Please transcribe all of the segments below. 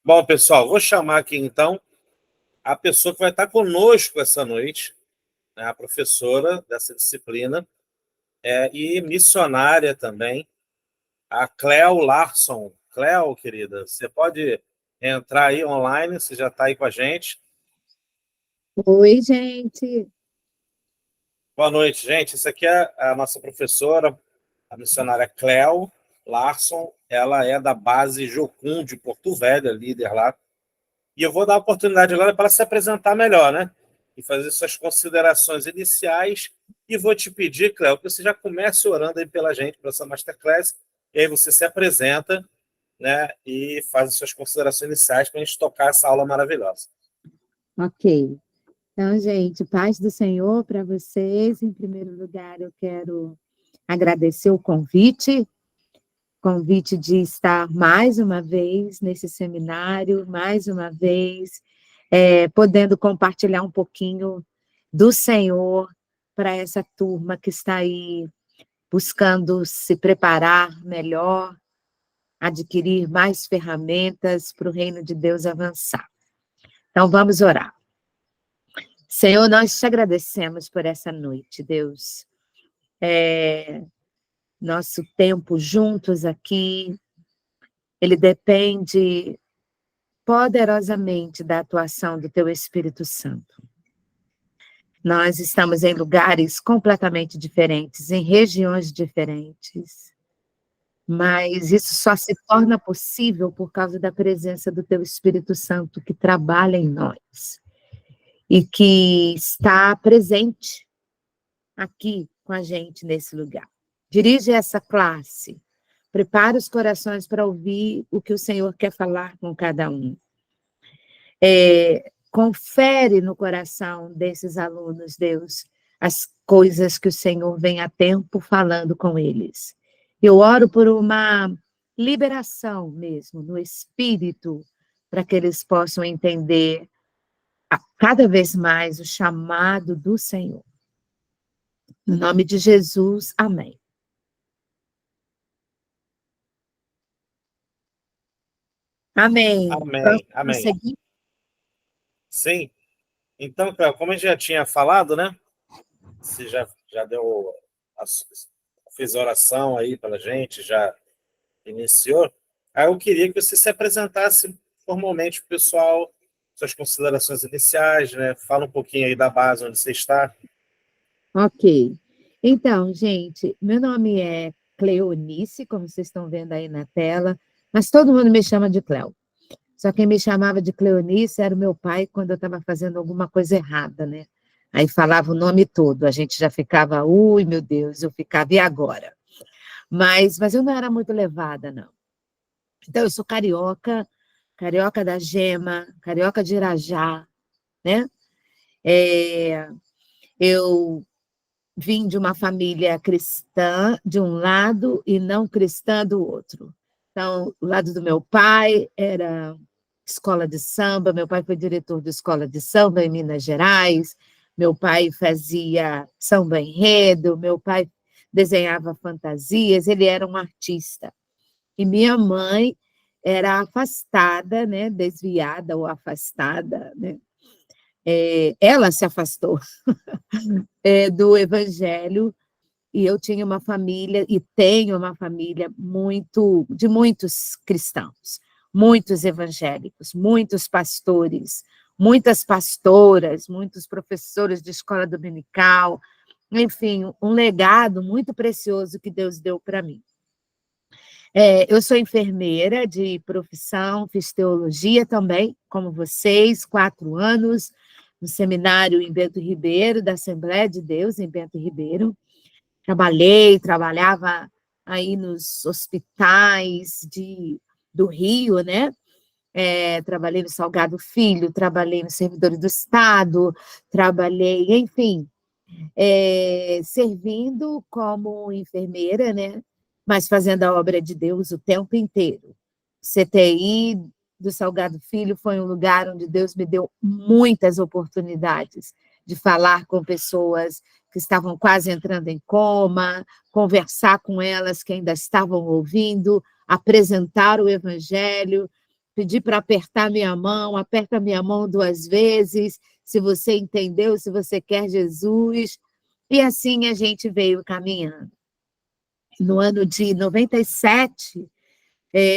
Bom, pessoal, vou chamar aqui então a pessoa que vai estar conosco essa noite, né, a professora dessa disciplina e missionária também, a Cleo Larson. Cleo, querida, você pode entrar aí online, você já está aí com a gente. Oi, gente. Boa noite, gente. Essa aqui é a nossa professora, a missionária Cleo Larson. Ela é da base Jocum de Porto Velho, líder lá. E eu vou dar a oportunidade agora para ela se apresentar melhor, né? E fazer suas considerações iniciais. E vou te pedir, Cléo, que você já comece orando aí pela gente, para essa Masterclass. E aí você se apresenta, né? E faz as suas considerações iniciais para a gente tocar essa aula maravilhosa. Ok. Então, gente, paz do Senhor para vocês. Em primeiro lugar, eu quero agradecer o convite de estar mais uma vez nesse seminário, mais uma vez, podendo compartilhar um pouquinho do Senhor para essa turma que está aí buscando se preparar melhor, adquirir mais ferramentas para o reino de Deus avançar. Então, vamos orar. Senhor, nós te agradecemos por essa noite, Deus. Nosso tempo juntos aqui, ele depende poderosamente da atuação do Teu Espírito Santo. Nós estamos em lugares completamente diferentes, em regiões diferentes, mas isso só se torna possível por causa da presença do Teu Espírito Santo que trabalha em nós e que está presente aqui com a gente nesse lugar. Dirige essa classe, prepara os corações para ouvir o que o Senhor quer falar com cada um. Confere no coração desses alunos, Deus, as coisas que o Senhor vem há tempo falando com eles. Eu oro por uma liberação mesmo no espírito, para que eles possam entender cada vez mais o chamado do Senhor. No nome de Jesus, amém. Amém. Amém, amém. Sim. Então, Cléo, como a gente já tinha falado, né? Você já deu, fez a oração aí pela gente, já iniciou. Aí eu queria que você se apresentasse formalmente para o pessoal, suas considerações iniciais, né? Fala um pouquinho aí da base onde você está. Ok. Então, gente, meu nome é Cleonice, como vocês estão vendo aí na tela, mas todo mundo me chama de Cleo. Só quem me chamava de Cleonice era o meu pai quando eu estava fazendo alguma coisa errada, né? Aí falava o nome todo, a gente já ficava, ui, meu Deus, eu ficava, e agora? Mas eu não era muito levada, não. Então, eu sou carioca, carioca da Gema, carioca de Irajá, né? Eu vim de uma família cristã de um lado e não cristã do outro. Então, o lado do meu pai era escola de samba, meu pai foi diretor de escola de samba em Minas Gerais, meu pai fazia samba enredo, meu pai desenhava fantasias, ele era um artista. E minha mãe era afastada, né, desviada ou afastada, né? Ela se afastou do evangelho, e eu tinha uma família, e tenho uma família de muitos cristãos, muitos evangélicos, muitos pastores, muitas pastoras, muitos professores de escola dominical, enfim, um legado muito precioso que Deus deu para mim. Eu sou enfermeira de profissão, fiz teologia também, como vocês, 4 anos, no seminário em Bento Ribeiro, da Assembleia de Deus, em Bento Ribeiro. Trabalhava aí nos hospitais do Rio, né? Trabalhei no Salgado Filho, trabalhei no Servidor do Estado, trabalhei, enfim, servindo como enfermeira, né? Mas fazendo a obra de Deus o tempo inteiro. CTI do Salgado Filho foi um lugar onde Deus me deu muitas oportunidades de falar com pessoas que estavam quase entrando em coma, conversar com elas que ainda estavam ouvindo, apresentar o Evangelho. pedi para apertar minha mão, aperta minha mão 2 vezes, se você entendeu, se você quer Jesus. E assim a gente veio caminhando. No ano de 97,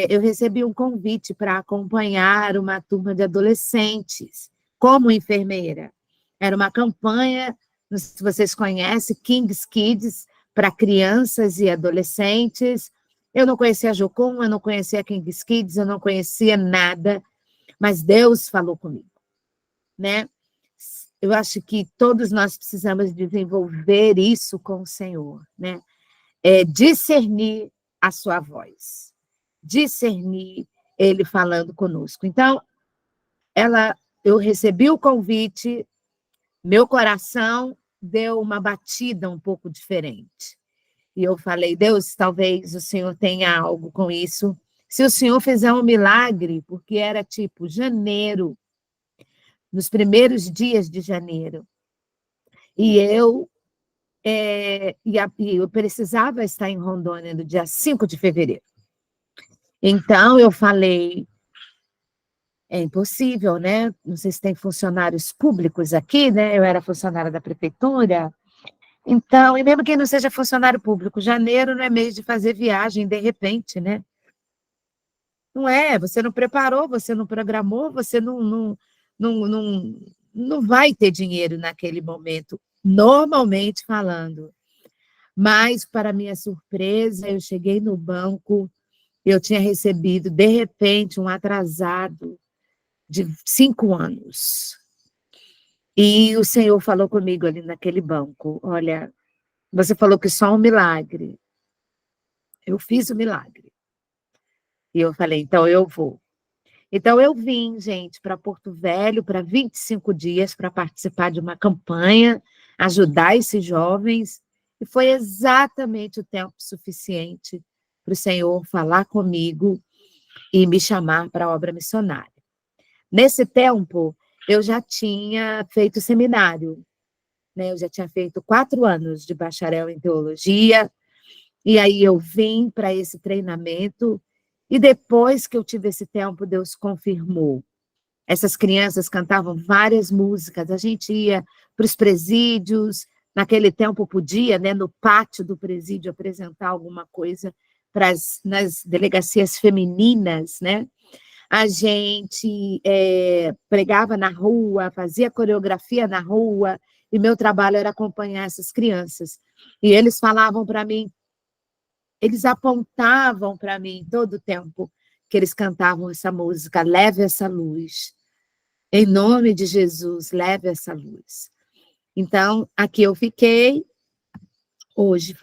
eu recebi um convite para acompanhar uma turma de adolescentes como enfermeira. Era uma campanha, não sei se vocês conhecem, King's Kids, para crianças e adolescentes. Eu não conhecia a Jocum, eu não conhecia a King's Kids, eu não conhecia nada, mas Deus falou comigo, né? Eu acho que todos nós precisamos desenvolver isso com o Senhor, né? Discernir a sua voz, discernir Ele falando conosco. Então, eu recebi o convite, meu coração deu uma batida um pouco diferente. E eu falei, Deus, talvez o Senhor tenha algo com isso. Se o Senhor fizer um milagre, porque era tipo janeiro, nos primeiros dias de janeiro, e eu precisava estar em Rondônia no dia 5 de fevereiro. Então, eu falei, é impossível, né? Não sei se tem funcionários públicos aqui, né? Eu era funcionária da prefeitura. Então, e mesmo quem não seja funcionário público, janeiro não é mês de fazer viagem de repente, né? Não é, você não preparou, você não programou, você não vai ter dinheiro naquele momento, normalmente falando. Mas, para minha surpresa, eu cheguei no banco, eu tinha recebido, de repente, um atrasado de 5 anos. E o Senhor falou comigo ali naquele banco, olha, você falou que só um milagre. Eu fiz o milagre. E eu falei, então eu vou. Então eu vim, gente, para Porto Velho, para 25 dias, para participar de uma campanha, ajudar esses jovens, e foi exatamente o tempo suficiente para o Senhor falar comigo e me chamar para a obra missionária. Nesse tempo, eu já tinha feito seminário, né? Eu já tinha feito 4 anos de bacharel em teologia, e aí eu vim para esse treinamento, e depois que eu tive esse tempo, Deus confirmou. Essas crianças cantavam várias músicas, a gente ia para os presídios, naquele tempo podia, né, no pátio do presídio, apresentar alguma coisa nas delegacias femininas, né? A gente pregava na rua, fazia coreografia na rua, e meu trabalho era acompanhar essas crianças. E eles falavam para mim, eles apontavam para mim todo o tempo que eles cantavam essa música, Leve essa luz. Em nome de Jesus, leve essa luz. Então, aqui eu fiquei, hoje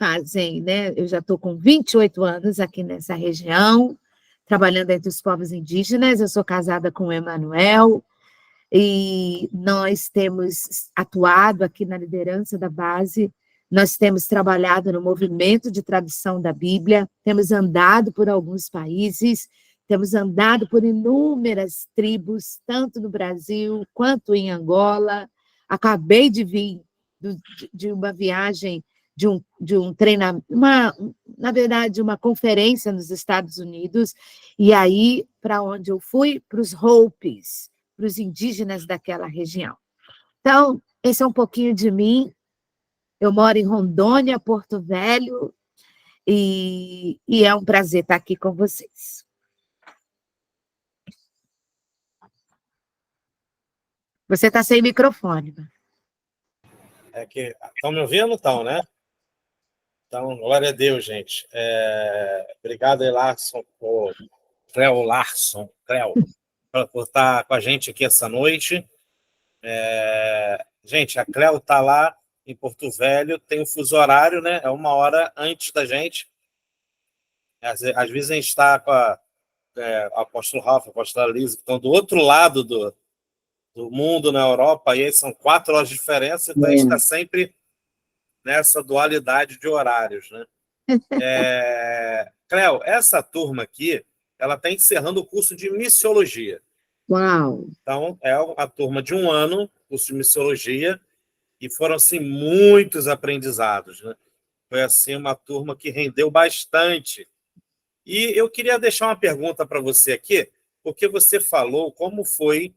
né? Eu já estou com 28 anos aqui nessa região, trabalhando entre os povos indígenas, eu sou casada com o Emanuel, e nós temos atuado aqui na liderança da base, nós temos trabalhado no movimento de tradução da Bíblia, temos andado por alguns países, temos andado por inúmeras tribos, tanto no Brasil quanto em Angola. Acabei de vir de uma viagem, de um treinamento, na verdade, uma conferência nos Estados Unidos, e aí, para onde eu fui? Para os Hopis, para os indígenas daquela região. Então, esse é um pouquinho de mim. Eu moro em Rondônia, Porto Velho, e é um prazer estar aqui com vocês. Você está sem microfone. Estão me ouvindo? Estão, né? Então, glória a Deus, gente. Obrigado, Larson, Cleo Larson, por estar com a gente aqui essa noite. Gente, a Cleo está lá em Porto Velho, tem um fuso horário, né? É 1 hora antes da gente. Às vezes a gente está com a apóstolo Ralf, a apóstola Lisa, que estão do outro lado do mundo, na Europa, e aí são 4 horas de diferença, então a gente está sempre nessa dualidade de horários, né? Cleo, essa turma aqui, ela está encerrando o curso de missiologia. Uau! Então, é uma turma de 1 ano, curso de missiologia, e foram, assim, muitos aprendizados, né? Foi, assim, uma turma que rendeu bastante. E eu queria deixar uma pergunta para você aqui, porque você falou como foi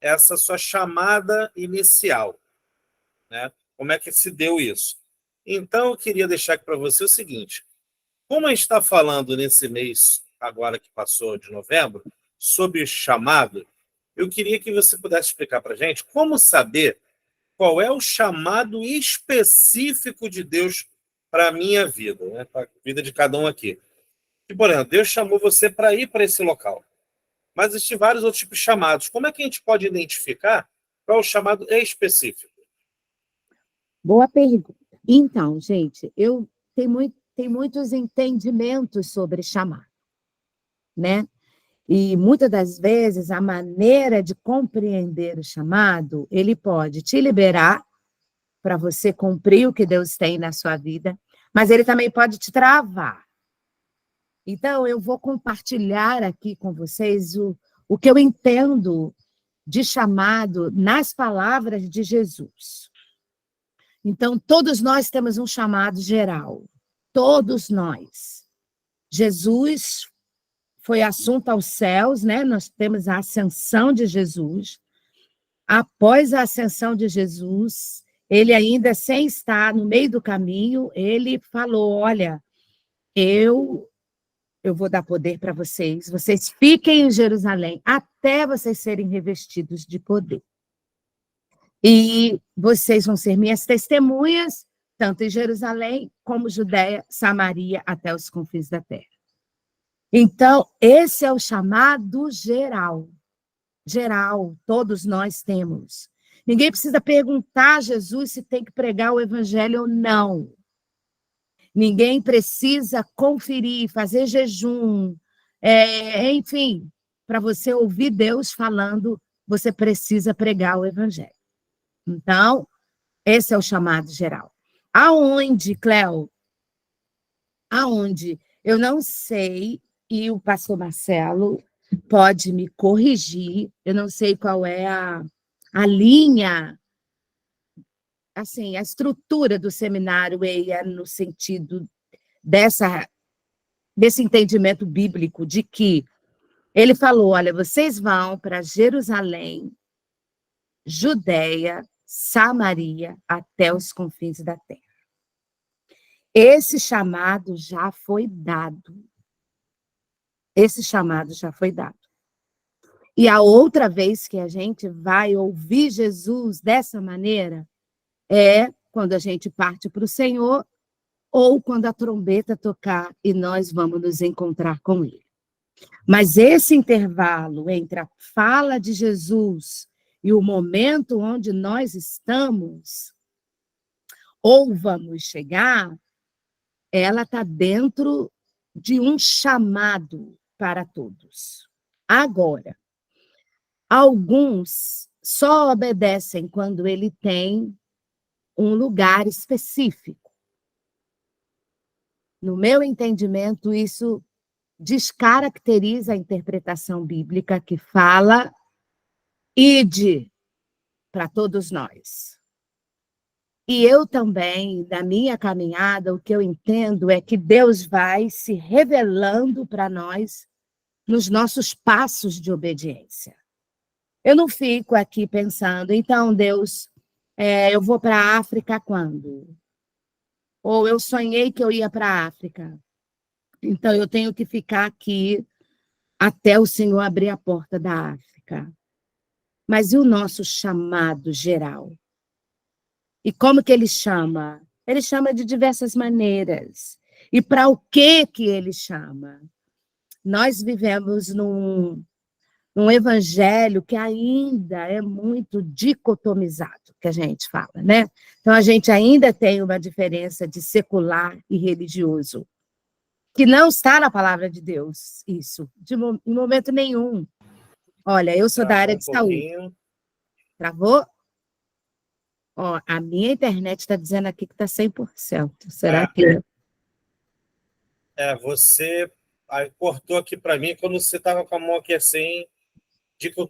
essa sua chamada inicial, né? Como é que se deu isso? Então, eu queria deixar aqui para você o seguinte: como a gente está falando nesse mês, agora que passou de novembro, sobre chamado, eu queria que você pudesse explicar para a gente como saber qual é o chamado específico de Deus para a minha vida, né? Para a vida de cada um aqui. E, por exemplo, Deus chamou você para ir para esse local, mas existem vários outros tipos de chamados. Como é que a gente pode identificar qual é o chamado específico? Boa pergunta. Então, gente, tem muitos entendimentos sobre chamar, né? E muitas das vezes a maneira de compreender o chamado, ele pode te liberar para você cumprir o que Deus tem na sua vida, mas ele também pode te travar. Então, eu vou compartilhar aqui com vocês o que eu entendo de chamado nas palavras de Jesus. Então, todos nós temos um chamado geral. Todos nós. Jesus foi assunto aos céus, né? Nós temos a ascensão de Jesus. Após a ascensão de Jesus, ele ainda sem estar no meio do caminho, ele falou: olha, eu vou dar poder para vocês fiquem em Jerusalém até vocês serem revestidos de poder. E vocês vão ser minhas testemunhas, tanto em Jerusalém como Judéia, Samaria, até os confins da terra. Então, esse é o chamado geral. Geral, todos nós temos. Ninguém precisa perguntar a Jesus se tem que pregar o evangelho ou não. Ninguém precisa conferir, fazer jejum, enfim, para você ouvir Deus falando, você precisa pregar o evangelho. Então, esse é o chamado geral. Aonde, Cléo? Aonde? Eu não sei, e o pastor Marcelo pode me corrigir, eu não sei qual é a linha, assim, a estrutura do seminário EIA no sentido desse entendimento bíblico de que ele falou, olha, vocês vão para Jerusalém, Judéia, Samaria, até os confins da terra. Esse chamado já foi dado. Esse chamado já foi dado. E a outra vez que a gente vai ouvir Jesus dessa maneira é quando a gente parte para o Senhor ou quando a trombeta tocar e nós vamos nos encontrar com Ele. Mas esse intervalo entre a fala de Jesus e o momento onde nós estamos, ou vamos chegar, ela está dentro de um chamado para todos. Agora, alguns só obedecem quando ele tem um lugar específico. No meu entendimento, isso descaracteriza a interpretação bíblica que fala ide para todos nós. E eu também, na minha caminhada, o que eu entendo é que Deus vai se revelando para nós nos nossos passos de obediência. Eu não fico aqui pensando, então, Deus, eu vou para a África quando? Ou eu sonhei que eu ia para a África. Então, eu tenho que ficar aqui até o Senhor abrir a porta da África. Mas e o nosso chamado geral? E como que ele chama? Ele chama de diversas maneiras. E para o que ele chama? Nós vivemos num evangelho que ainda é muito dicotomizado, que a gente fala, né? Então, a gente ainda tem uma diferença de secular e religioso, que não está na palavra de Deus, isso, em momento nenhum. Olha, eu sou da área de saúde. Travou? Ó, a minha internet está dizendo aqui que está 100%. Será que... Você cortou aqui para mim quando você estava com a mão aqui assim,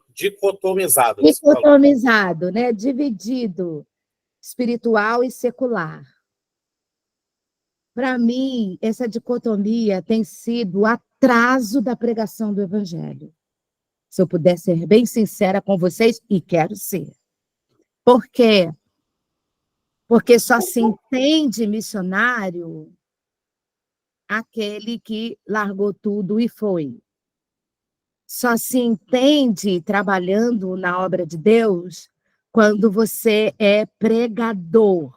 dicotomizado. Dicotomizado, né? Dividido, espiritual e secular. Para mim, essa dicotomia tem sido o atraso da pregação do evangelho. Se eu puder ser bem sincera com vocês, e quero ser. Por quê? Porque só se entende missionário aquele que largou tudo e foi. Só se entende trabalhando na obra de Deus quando você é pregador.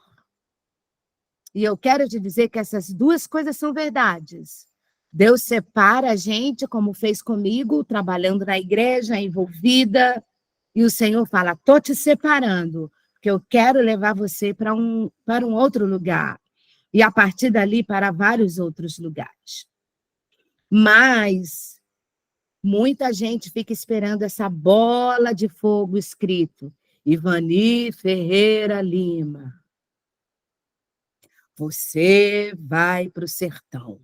E eu quero te dizer que essas duas coisas são verdades. Deus separa a gente, como fez comigo, trabalhando na igreja, envolvida, e o Senhor fala: estou te separando, porque eu quero levar você para um outro lugar. E a partir dali para vários outros lugares. Mas muita gente fica esperando essa bola de fogo escrito. Ivani Ferreira Lima. Você vai para o sertão.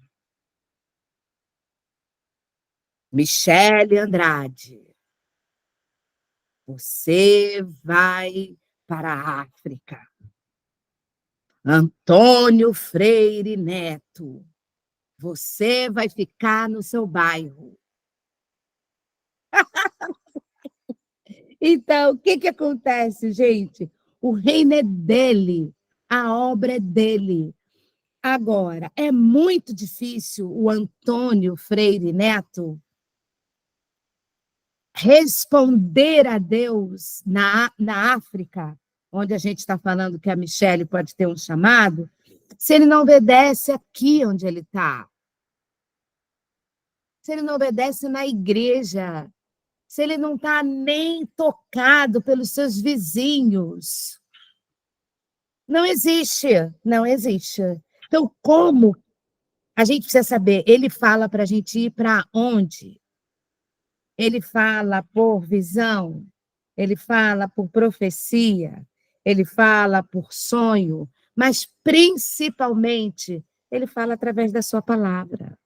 Michele Andrade. Você vai para a África. Antônio Freire Neto. Você vai ficar no seu bairro. Então, o que acontece, gente? O reino é dele, a obra é dele. Agora, é muito difícil o Antônio Freire Neto responder a Deus na África, onde a gente está falando que a Michele pode ter um chamado, se ele não obedece aqui onde ele está. Se ele não obedece na igreja, se ele não está nem tocado pelos seus vizinhos. Não existe, não existe. Então, como? A gente precisa saber, ele fala para a gente ir para onde? Ele fala por visão, ele fala por profecia, ele fala por sonho, mas principalmente ele fala através da sua palavra.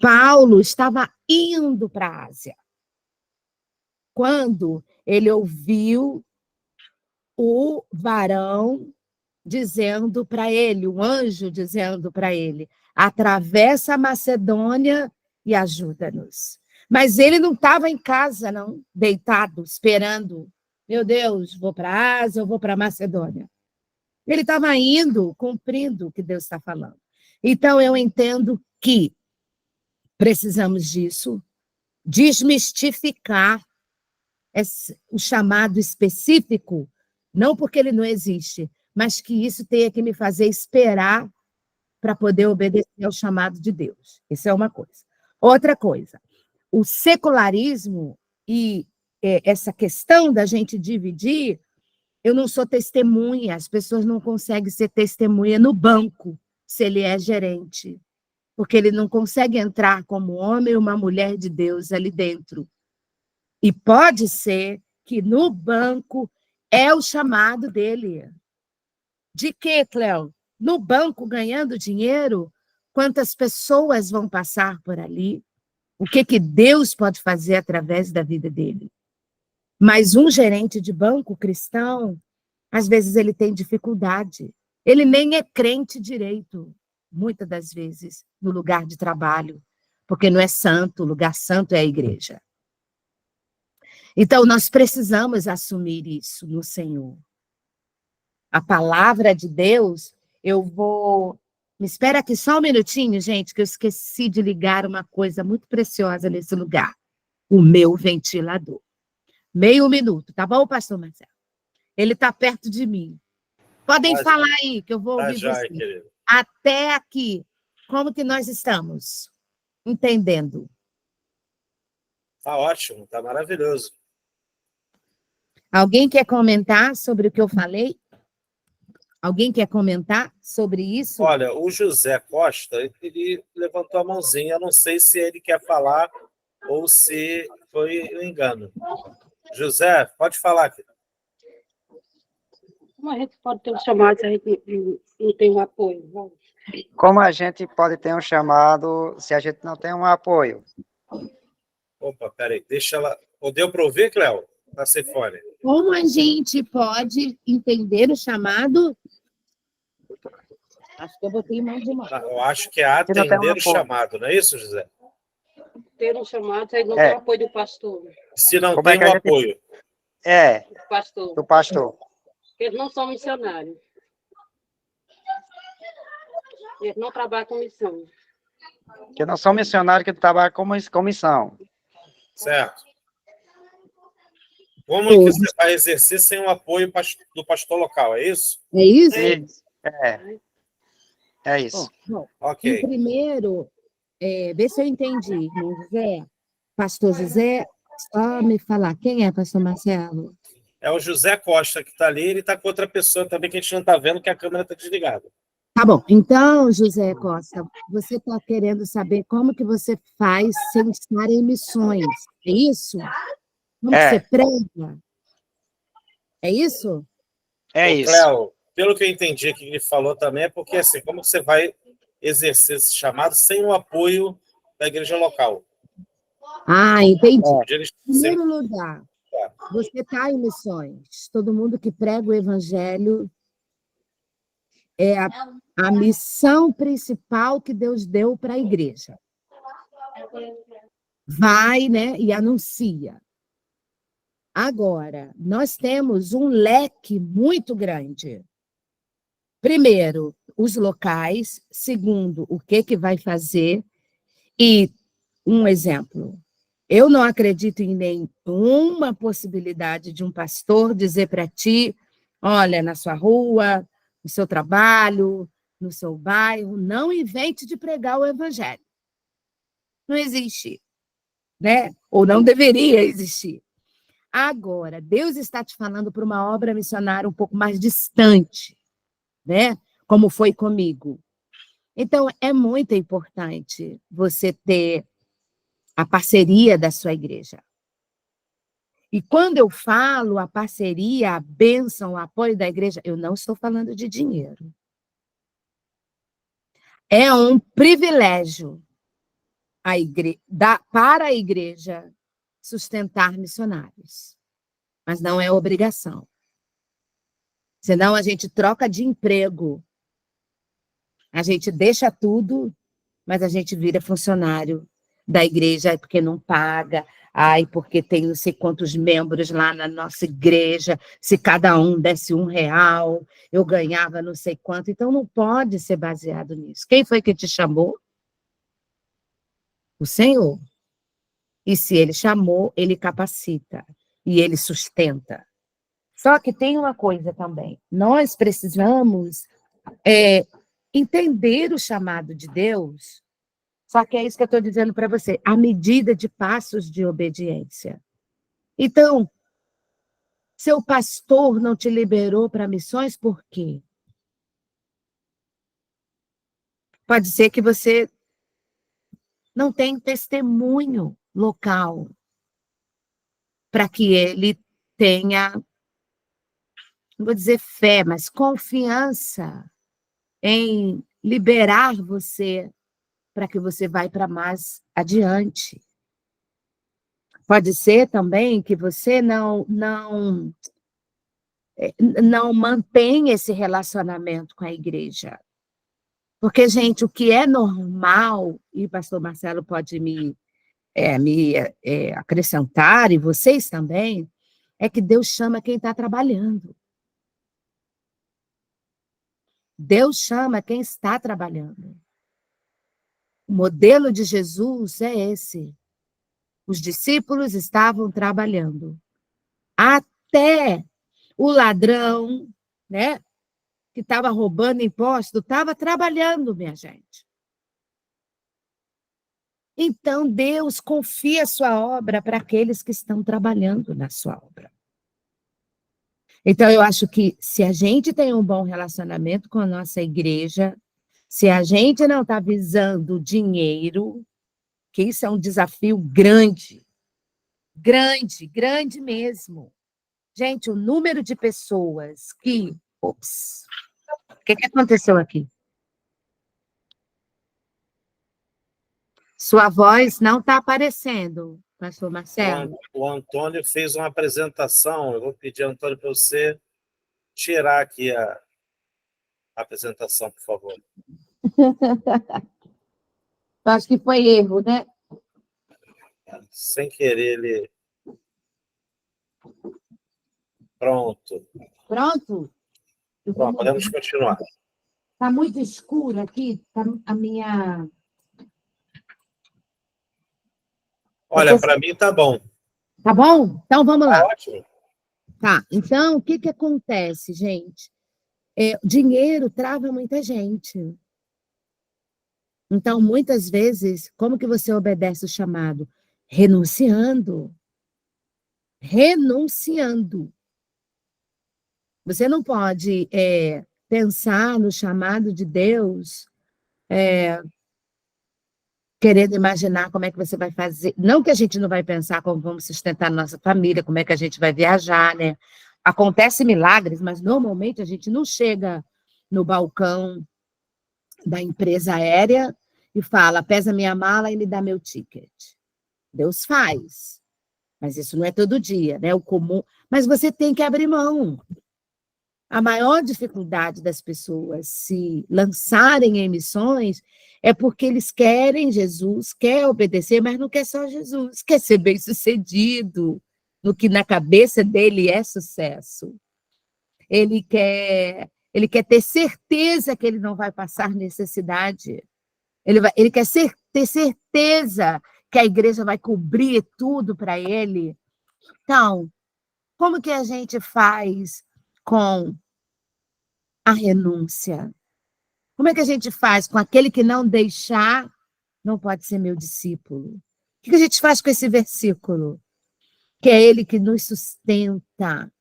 Paulo estava indo para a Ásia quando ele ouviu o varão dizendo para ele, o anjo dizendo para ele: atravessa a Macedônia e ajuda-nos. Mas ele não estava em casa, não, deitado, esperando. Meu Deus, vou para a Ásia, eu vou para a Macedônia. Ele estava indo, cumprindo o que Deus está falando. Então, eu entendo que precisamos disso, desmistificar o chamado específico, não porque ele não existe, mas que isso tenha que me fazer esperar para poder obedecer ao chamado de Deus. Isso é uma coisa. Outra coisa, o secularismo e essa questão da gente dividir, eu não sou testemunha, as pessoas não conseguem ser testemunha no banco, se ele é gerente, porque ele não consegue entrar como homem ou uma mulher de Deus ali dentro. E pode ser que no banco é o chamado dele. De quê, Cléo? No banco, ganhando dinheiro, quantas pessoas vão passar por ali? O que Deus pode fazer através da vida dele? Mas um gerente de banco cristão, às vezes ele tem dificuldade. Ele nem é crente direito, muitas das vezes, no lugar de trabalho, porque não é santo, o lugar santo é a igreja. Então, nós precisamos assumir isso no Senhor. A palavra de Deus, eu vou... Me espera aqui só um minutinho, gente, que eu esqueci de ligar uma coisa muito preciosa nesse lugar. O meu ventilador. Meio minuto, tá bom, pastor Marcelo? Ele está perto de mim. Podem falar aí, que eu vou ouvir vocês. Querido. Até aqui, como que nós estamos? Entendendo. Tá ótimo, tá maravilhoso. Alguém quer comentar sobre o que eu falei? Alguém quer comentar sobre isso? Olha, o José Costa, ele levantou a mãozinha. Eu não sei se ele quer falar ou se foi um engano. José, pode falar, querido. Como a gente pode ter um chamado se a gente não tem um apoio? Vamos. Como a gente pode ter um chamado se a gente não tem um apoio? Opa, peraí, deixa ela... Deu para ouvir, Cléo? Está sem fone. Como a gente pode entender o chamado? Acho que eu botei mais de uma. Eu acho que é atender o chamado, não é isso, José? ter um chamado, aí não tem o apoio do pastor. Se não Como é tem que o a gente- apoio. Do pastor. Do pastor. Eles não são missionários. Eles não trabalham com missão. Que não são missionários que trabalham com missão. Certo. Como é que você vai exercer sem o apoio do pastor local, é isso? É isso? Isso. É isso. Bom, Ok. primeiro, vê se eu entendi, irmão José. Pastor José, só me falar, quem é pastor Marcelo? É o José Costa que está ali, ele está com outra pessoa também que a gente não está vendo, que a câmera está desligada. Tá bom, então, José Costa, você está querendo saber como que você faz sem estar em missões, é isso? Como que você prega? É isso? É Ô, isso. Cléo, pelo que eu entendi que ele falou também, é porque assim, como você vai exercer esse chamado sem o apoio da igreja local? Ah, entendi. Eles Em primeiro lugar, você está em missões. Todo mundo que prega o evangelho é a missão principal que Deus deu para a igreja. Vai, né, e anuncia. Agora, nós temos um leque muito grande. Primeiro, os locais. Segundo, o que vai fazer. E um exemplo. Eu não acredito em nenhuma possibilidade de um pastor dizer para ti, olha, na sua rua, no seu trabalho, no seu bairro, não invente de pregar o evangelho. Não existe, né? Ou não deveria existir. Agora, Deus está te falando para uma obra missionária um pouco mais distante, né? Como foi comigo. Então, é muito importante você ter a parceria da sua igreja. E quando eu falo a parceria, a bênção, o apoio da igreja, eu não estou falando de dinheiro. É um privilégio para a igreja sustentar missionários, mas não é obrigação. Senão a gente troca de emprego, a gente deixa tudo, mas a gente vira funcionário da igreja porque não paga, porque tem não sei quantos membros lá na nossa igreja, se cada um desse R$1, eu ganhava não sei quanto, então não pode ser baseado nisso. Quem foi que te chamou? O Senhor. E se ele chamou, ele capacita e ele sustenta. Só que tem uma coisa também, nós precisamos entender o chamado de Deus. Só que é isso que eu estou dizendo para você, a medida de passos de obediência. Então, seu pastor não te liberou para missões, por quê? Pode ser que você não tenha testemunho local para que ele tenha, não vou dizer fé, mas confiança em liberar você para que você vá para mais adiante. Pode ser também que você não mantém esse relacionamento com a igreja. Porque, gente, o que é normal, e o pastor Marcelo pode me acrescentar, e vocês também, é que Deus chama quem está trabalhando. Deus chama quem está trabalhando. O modelo de Jesus é esse. Os discípulos estavam trabalhando. Até o ladrão, né, que estava roubando imposto, estava trabalhando, minha gente. Então, Deus confia a sua obra para aqueles que estão trabalhando na sua obra. Então, eu acho que se a gente tem um bom relacionamento com a nossa igreja, se a gente não está visando dinheiro, que isso é um desafio grande, grande, grande mesmo. Gente, o número de pessoas que... Ops! O que aconteceu aqui? Sua voz não está aparecendo, pastor Marcelo. O Antônio fez uma apresentação, eu vou pedir, Antônio, para você tirar aqui a apresentação, por favor. Acho que foi erro, né? Sem querer, ele... Pronto. Pronto? Pronto, podemos continuar. Está muito escuro aqui, tá a minha... Olha, para mim tá bom. Tá bom? Então, vamos Tá lá. ótimo. Tá, então, o que que acontece, gente? Dinheiro trava muita gente. Então, muitas vezes, como que você obedece o chamado? Renunciando. Renunciando. Você não pode pensar no chamado de Deus, querendo imaginar como é que você vai fazer. Não que a gente não vai pensar como vamos sustentar nossa família, como é que a gente vai viajar, né? Acontecem milagres, mas normalmente a gente não chega no balcão da empresa aérea e fala, pesa minha mala e me dá meu ticket. Deus faz, mas isso não é todo dia, né? O comum. Mas você tem que abrir mão. A maior dificuldade das pessoas se lançarem em missões é porque eles querem Jesus, quer obedecer, mas não quer só Jesus, quer ser bem-sucedido no que na cabeça dele é sucesso. Ele quer ter certeza que ele não vai passar necessidade. Ele quer ter certeza que a igreja vai cobrir tudo para ele. Então, como que a gente faz com a renúncia? Como é que a gente faz com aquele que não deixar, não pode ser meu discípulo? O que a gente faz com esse versículo? Que é ele que nos sustenta.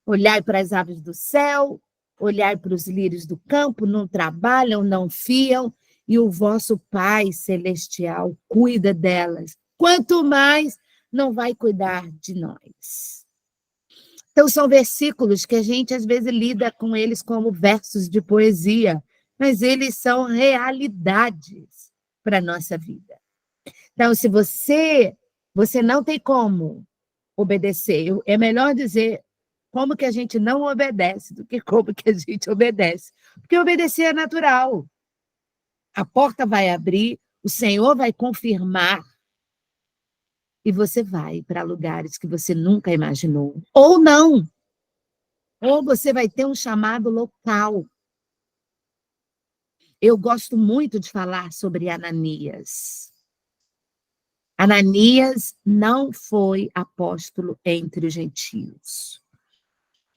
Olhai para as aves do céu, olhai para os lírios do campo, não trabalham, não fiam, e o vosso Pai Celestial cuida delas. Quanto mais não vai cuidar de nós. Então, são versículos que a gente, às vezes, lida com eles como versos de poesia, mas eles são realidades para a nossa vida. Então, se você não tem como obedecer, é melhor dizer como que a gente não obedece do que como que a gente obedece. Porque obedecer é natural. A porta vai abrir, o Senhor vai confirmar e você vai para lugares que você nunca imaginou. Ou não. Ou você vai ter um chamado local. Eu gosto muito de falar sobre Ananias. Ananias não foi apóstolo entre os gentios,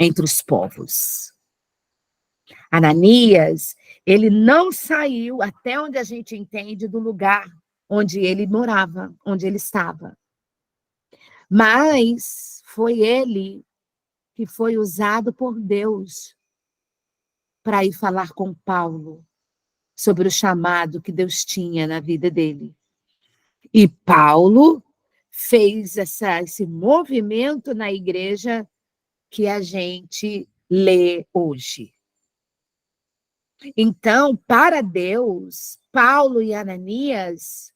entre os povos. Ananias, ele não saiu, até onde a gente entende, do lugar onde ele morava, onde ele estava. Mas foi ele que foi usado por Deus para ir falar com Paulo sobre o chamado que Deus tinha na vida dele. E Paulo fez esse movimento na igreja que a gente lê hoje. Então, para Deus, Paulo e Ananias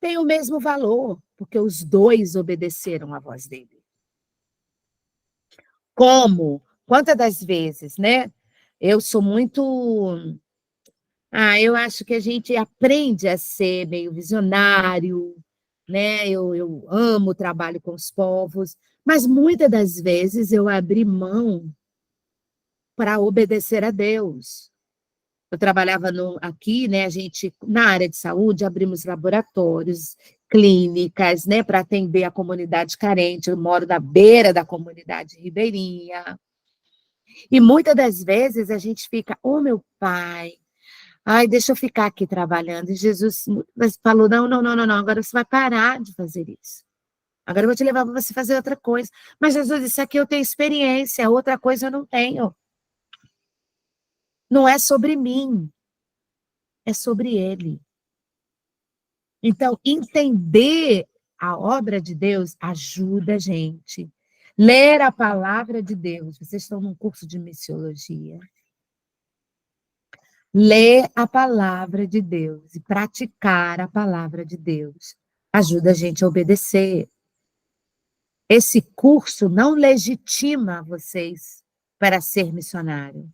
têm o mesmo valor, porque os dois obedeceram à voz dele. Como? Quantas das vezes, né? Eu sou muito... eu acho que a gente aprende a ser meio visionário, né? Eu amo o trabalho com os povos, mas muitas das vezes eu abri mão para obedecer a Deus. Eu trabalhava aqui, né? A gente, na área de saúde, abrimos laboratórios, clínicas, né? Para atender a comunidade carente. Eu moro na beira da comunidade ribeirinha. E muitas das vezes a gente fica, meu pai, ai, deixa eu ficar aqui trabalhando. E Jesus falou, não, agora você vai parar de fazer isso. Agora eu vou te levar para você fazer outra coisa. Mas Jesus disse, aqui eu tenho experiência, outra coisa eu não tenho. Não é sobre mim, é sobre ele. Então, entender a obra de Deus ajuda a gente. Ler a palavra de Deus. Vocês estão num curso de missiologia. Ler a palavra de Deus e praticar a palavra de Deus ajuda a gente a obedecer. Esse curso não legitima vocês para ser missionário.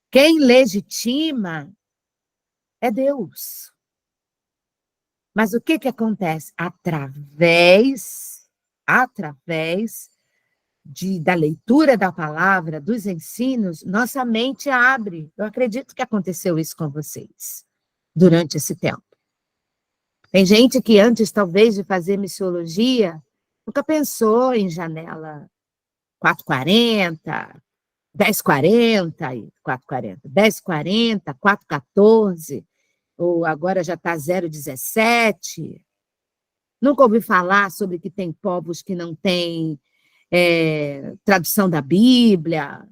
Quem legitima é Deus. Mas o que acontece? Através da leitura da palavra, dos ensinos, nossa mente abre. Eu acredito que aconteceu isso com vocês durante esse tempo. Tem gente que antes, talvez, de fazer missiologia, nunca pensou em janela 440, 1040, 440, 1040, 414, ou agora já está 017. Nunca ouvi falar sobre que tem povos que não têm tradução da Bíblia.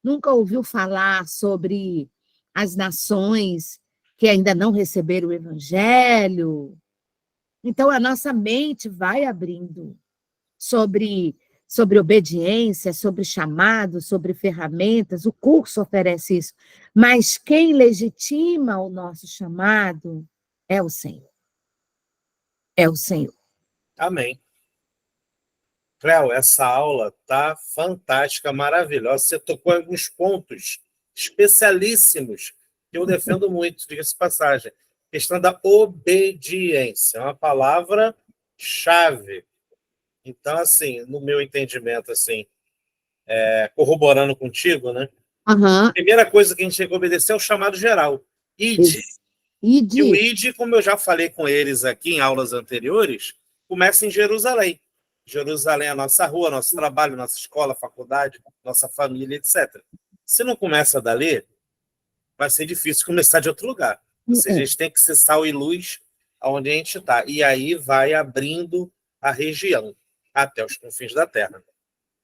Nunca ouviu falar sobre as nações que ainda não receberam o Evangelho. Então, a nossa mente vai abrindo sobre obediência, sobre chamado, sobre ferramentas. O curso oferece isso. Mas quem legitima o nosso chamado é o Senhor. É o Senhor. Amém. Cléo, essa aula tá fantástica, maravilhosa. Você tocou em alguns pontos especialíssimos que eu defendo muito, diga-se de passagem. Questão da obediência, é uma palavra-chave. Então, assim, no meu entendimento, assim, corroborando contigo, né? Aham. A primeira coisa que a gente tem que obedecer é o chamado geral. Ide. E o ide, como eu já falei com eles aqui em aulas anteriores, começa em Jerusalém. Jerusalém é a nossa rua, nosso trabalho, nossa escola, faculdade, nossa família, etc. Se não começa dali, vai ser difícil começar de outro lugar. Ou seja, a gente tem que ser sal e luz onde a gente está. E aí vai abrindo a região até os confins da terra.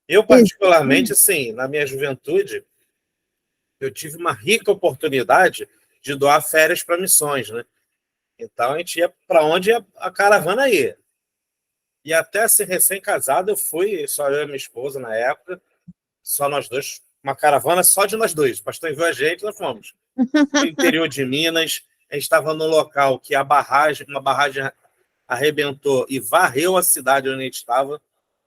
Eu, particularmente, assim, na minha juventude, eu tive uma rica oportunidade de doar férias para missões, né? Então, a gente ia para onde a caravana ia. E até ser recém-casado, eu fui, só eu e minha esposa na época, só nós dois, uma caravana só de nós dois. O pastor enviou a gente, nós fomos. No interior de Minas, a gente estava no local que uma barragem arrebentou e varreu a cidade onde a gente estava.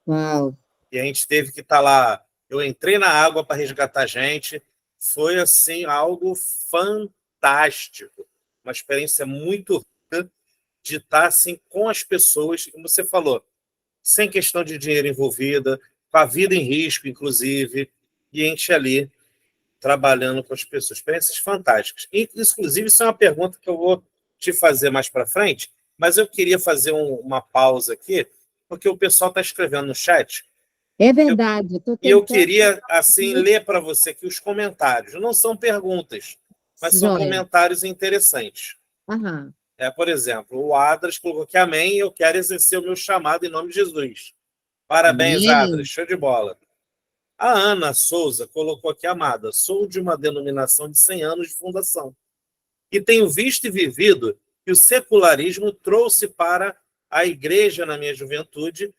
Uau. E a gente teve que estar lá. Eu entrei na água para resgatar a gente. Foi, assim, algo fantástico. Uma experiência muito rica de estar, assim, com as pessoas, como você falou, sem questão de dinheiro envolvida, com a vida em risco, inclusive, e a gente ali trabalhando com as pessoas. Experiências fantásticas. Inclusive, isso é uma pergunta que eu vou te fazer mais para frente, mas eu queria fazer uma pausa aqui, porque o pessoal está escrevendo no chat. É verdade. E eu queria, assim, ler para você aqui os comentários. Não são perguntas, mas são comentários interessantes. Aham. Por exemplo, o Adras colocou aqui, amém, eu quero exercer o meu chamado em nome de Jesus. Parabéns, Amém. Adras, show de bola. A Ana Souza colocou aqui, amada, sou de uma denominação de 100 anos de fundação e tenho visto e vivido que o secularismo trouxe para a igreja na minha juventude,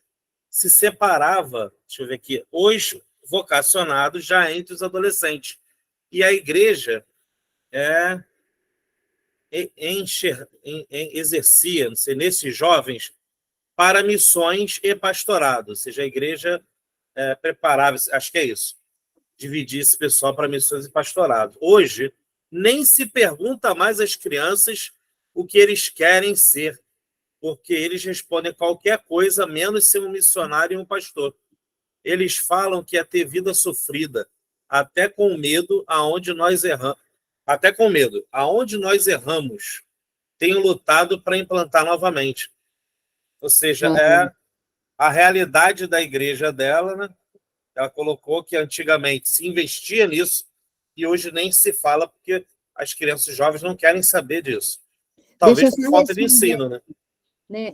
se separava, deixa eu ver aqui, os vocacionados já entre os adolescentes. E a igreja exercia, não sei, nesses jovens, para missões e pastorado. Ou seja, a igreja preparava, acho que é isso, dividir esse pessoal para missões e pastorado. Hoje, nem se pergunta mais às crianças o que eles querem ser, porque eles respondem qualquer coisa, menos ser um missionário e um pastor. Eles falam que é ter vida sofrida, até com medo, aonde nós erramos. Até com medo. Aonde nós erramos, tenho lutado para implantar novamente. Ou seja, é a realidade da igreja dela, né? Ela colocou que antigamente se investia nisso e hoje nem se fala porque as crianças jovens não querem saber disso. Talvez por falta de ensino, né?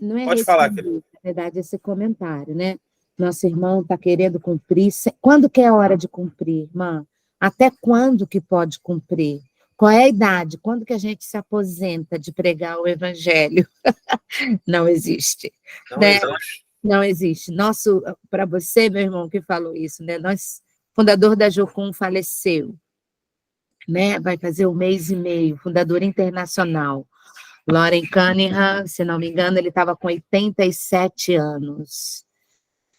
Não é Pode falar, querido. Na verdade, esse comentário, né? Nosso irmão está querendo cumprir. Quando que é a hora de cumprir, irmã? Até quando que pode cumprir? Qual é a idade? Quando que a gente se aposenta de pregar o evangelho? Não existe. Não né? existe. Não existe. Para você, meu irmão, que falou isso, né? Fundador da Jocum faleceu, né? Vai fazer 1 mês e meio, fundador internacional. Loren Cunningham, se não me engano, ele estava com 87 anos.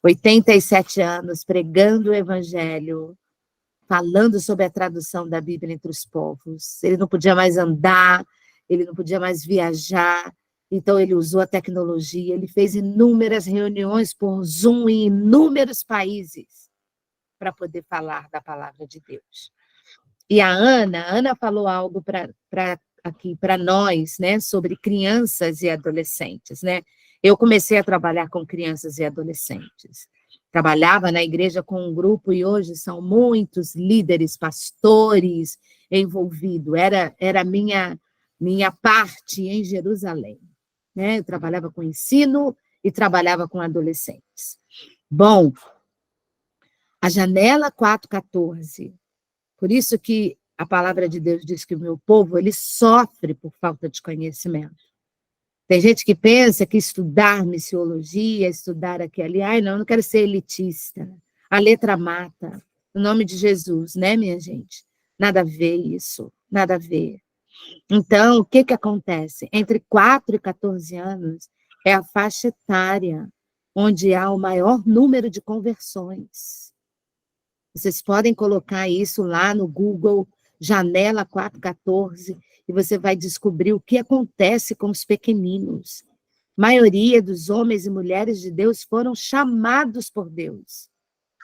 87 anos, pregando o evangelho, falando sobre a tradução da Bíblia entre os povos. Ele não podia mais andar, ele não podia mais viajar, Então, ele usou a tecnologia, ele fez inúmeras reuniões por Zoom em inúmeros países para poder falar da palavra de Deus. E a Ana falou algo aqui para nós, né, sobre crianças e adolescentes, né? Eu comecei a trabalhar com crianças e adolescentes. Trabalhava na igreja com um grupo e hoje são muitos líderes, pastores envolvidos. Era minha parte em Jerusalém, né? Eu trabalhava com ensino e trabalhava com adolescentes. Bom, a janela 4:14. Por isso que a palavra de Deus diz que o meu povo, ele sofre por falta de conhecimento. Tem gente que pensa que estudar missiologia, estudar aqui ali, ai, não quero ser elitista. A letra mata. No nome de Jesus, né, minha gente? Nada a ver isso, nada a ver. Então, o que acontece? Entre 4 e 14 anos é a faixa etária onde há o maior número de conversões. Vocês podem colocar isso lá no Google, janela 4:14, e você vai descobrir o que acontece com os pequeninos. A maioria dos homens e mulheres de Deus foram chamados por Deus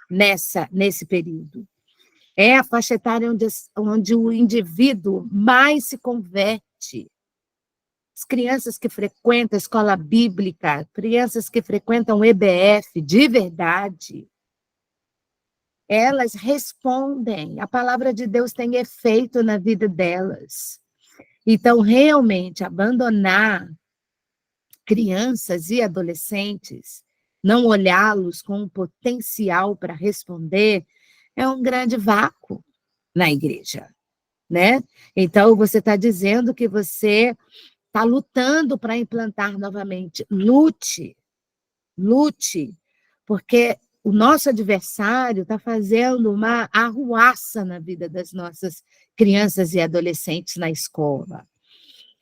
nesse período. É a faixa etária onde o indivíduo mais se converte. As crianças que frequentam a escola bíblica, crianças que frequentam o EBF, de verdade, elas respondem, a palavra de Deus tem efeito na vida delas. Então, realmente, abandonar crianças e adolescentes, não olhá-los com um potencial para responder, é um grande vácuo na igreja, né? Então, você está dizendo que você está lutando para implantar novamente. Lute, porque o nosso adversário está fazendo uma arruaça na vida das nossas crianças e adolescentes na escola.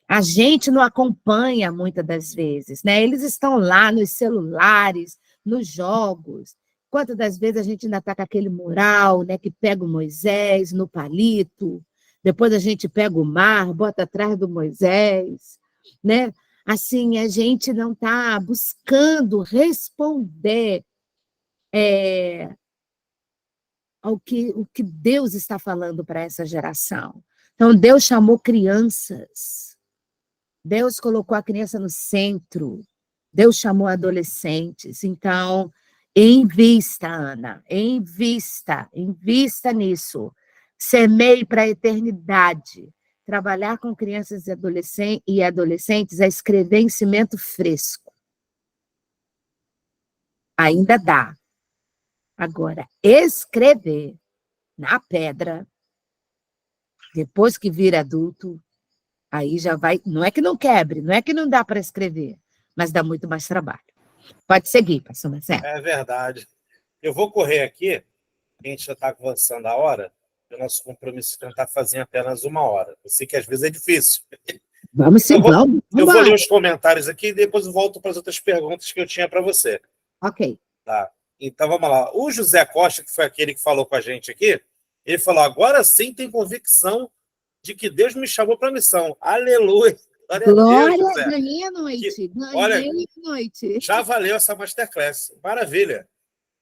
A gente não acompanha muitas das vezes, né? Eles estão lá nos celulares, nos jogos. Quantas das vezes a gente ainda está com aquele mural, né, que pega o Moisés no palito, depois a gente pega o mar, bota atrás do Moisés, né? Assim, a gente não está buscando responder o que Deus está falando para essa geração. Então, Deus chamou crianças. Deus colocou a criança no centro. Deus chamou adolescentes. Então, invista, Ana, invista nisso. Semeie para a eternidade. Trabalhar com crianças e adolescentes é escrever em cimento fresco. Ainda dá. Agora, escrever na pedra, depois que vira adulto, aí já vai. Não é que não quebre, não é que não dá para escrever, mas dá muito mais trabalho. Pode seguir, pastor Marcelo. É verdade. Eu vou correr aqui, a gente já está avançando a hora, o nosso compromisso é tentar fazer em apenas 1 hora. Eu sei que às vezes é difícil. Vamos sim, vamos. Eu vou ler os comentários aqui e depois eu volto para as outras perguntas que eu tinha para você. Ok. Tá. Então, vamos lá. O José Costa, que foi aquele que falou com a gente aqui, ele falou, agora sim tem convicção de que Deus me chamou para a missão. Aleluia! Glória, Deus, José. ganhei a noite. Olha, Ganhei a noite. já valeu essa masterclass. Maravilha.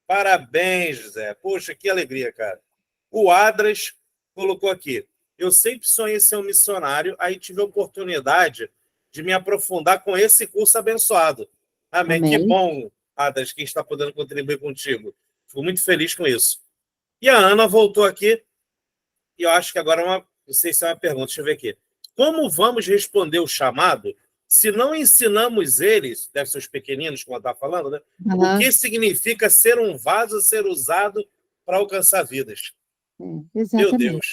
Parabéns, José. Poxa, que alegria, cara. O Adras colocou aqui, eu sempre sonhei ser um missionário, aí tive a oportunidade de me aprofundar com esse curso abençoado. Amém. Amém. Que bom, Adras, que está podendo contribuir contigo. Fico muito feliz com isso. E a Ana voltou aqui, e eu acho que agora não sei se é uma pergunta, deixa eu ver aqui. Como vamos responder o chamado se não ensinamos eles, deve ser os pequeninos, como ela está falando, né? O que significa ser um vaso, ser usado para alcançar vidas? Exatamente. Meu Deus.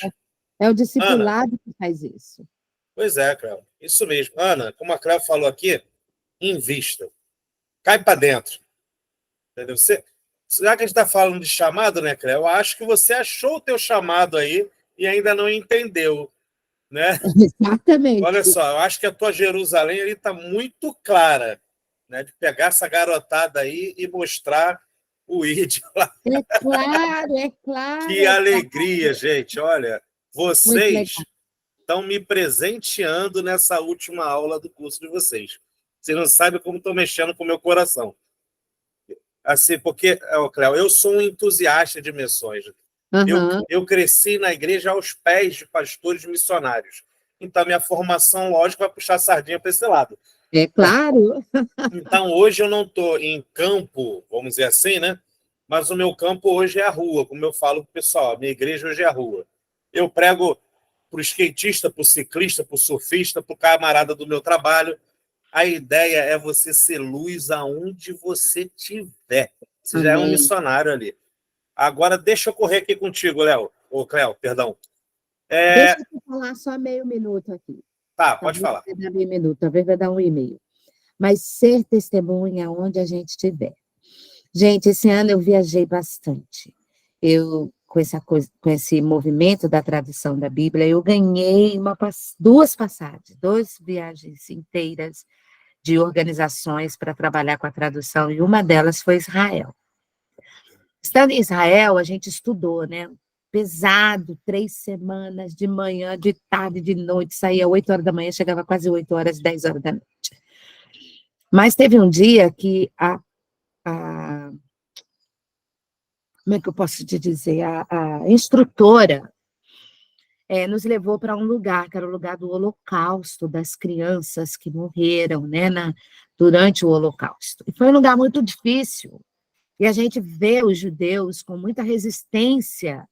É o discipulado Ana, que faz isso. Pois é, Cléo. Isso mesmo. Ana, como a Cléo falou aqui, invista. Cai para dentro. Entendeu? Já que a gente está falando de chamado, né, Cléo? Eu acho que você achou o teu chamado aí e ainda não entendeu, né? Exatamente. Olha só, eu acho que a tua Jerusalém ali está muito clara, né? De pegar essa garotada aí e mostrar o ID lá. É claro, é claro. Que alegria, gente. Olha, vocês estão me presenteando nessa última aula do curso de vocês. Você não sabe como estou mexendo com o meu coração. Assim, porque, Cléo, eu sou um entusiasta de missões. Aham. Eu cresci na igreja aos pés de pastores missionários. Então, minha formação, lógico, vai puxar a sardinha para esse lado. É claro. Então, hoje eu não estou em campo, vamos dizer assim, né? Mas o meu campo hoje é a rua, como eu falo para o pessoal, a minha igreja hoje é a rua. Eu prego para o skatista, para o ciclista, para o surfista, para o camarada do meu trabalho. A ideia é você ser luz aonde você estiver. Você já é um Amém. missionário ali. Agora, deixa eu correr aqui contigo, Léo. Ô, Cléo, perdão. Deixa eu falar só meio minuto aqui. Tá, pode Talvez falar. vai dar meio minuto, talvez vai dar um e-mail. Mas ser testemunha onde a gente estiver. Gente, esse ano eu viajei bastante. Eu, com essa coisa, com esse movimento da tradução da Bíblia, eu ganhei duas passagens, duas viagens inteiras de organizações para trabalhar com a tradução, e uma delas foi Israel. Estando em Israel, a gente estudou, né? Pesado, 3 semanas, de manhã, de tarde, de noite, saía 8 horas da manhã, chegava quase 8 horas, 10 horas da noite. Mas teve um dia que como é que eu posso te dizer? A instrutora nos levou para um lugar, que era o lugar do Holocausto, das crianças que morreram, né, durante o Holocausto. E foi um lugar muito difícil. E a gente vê os judeus com muita resistência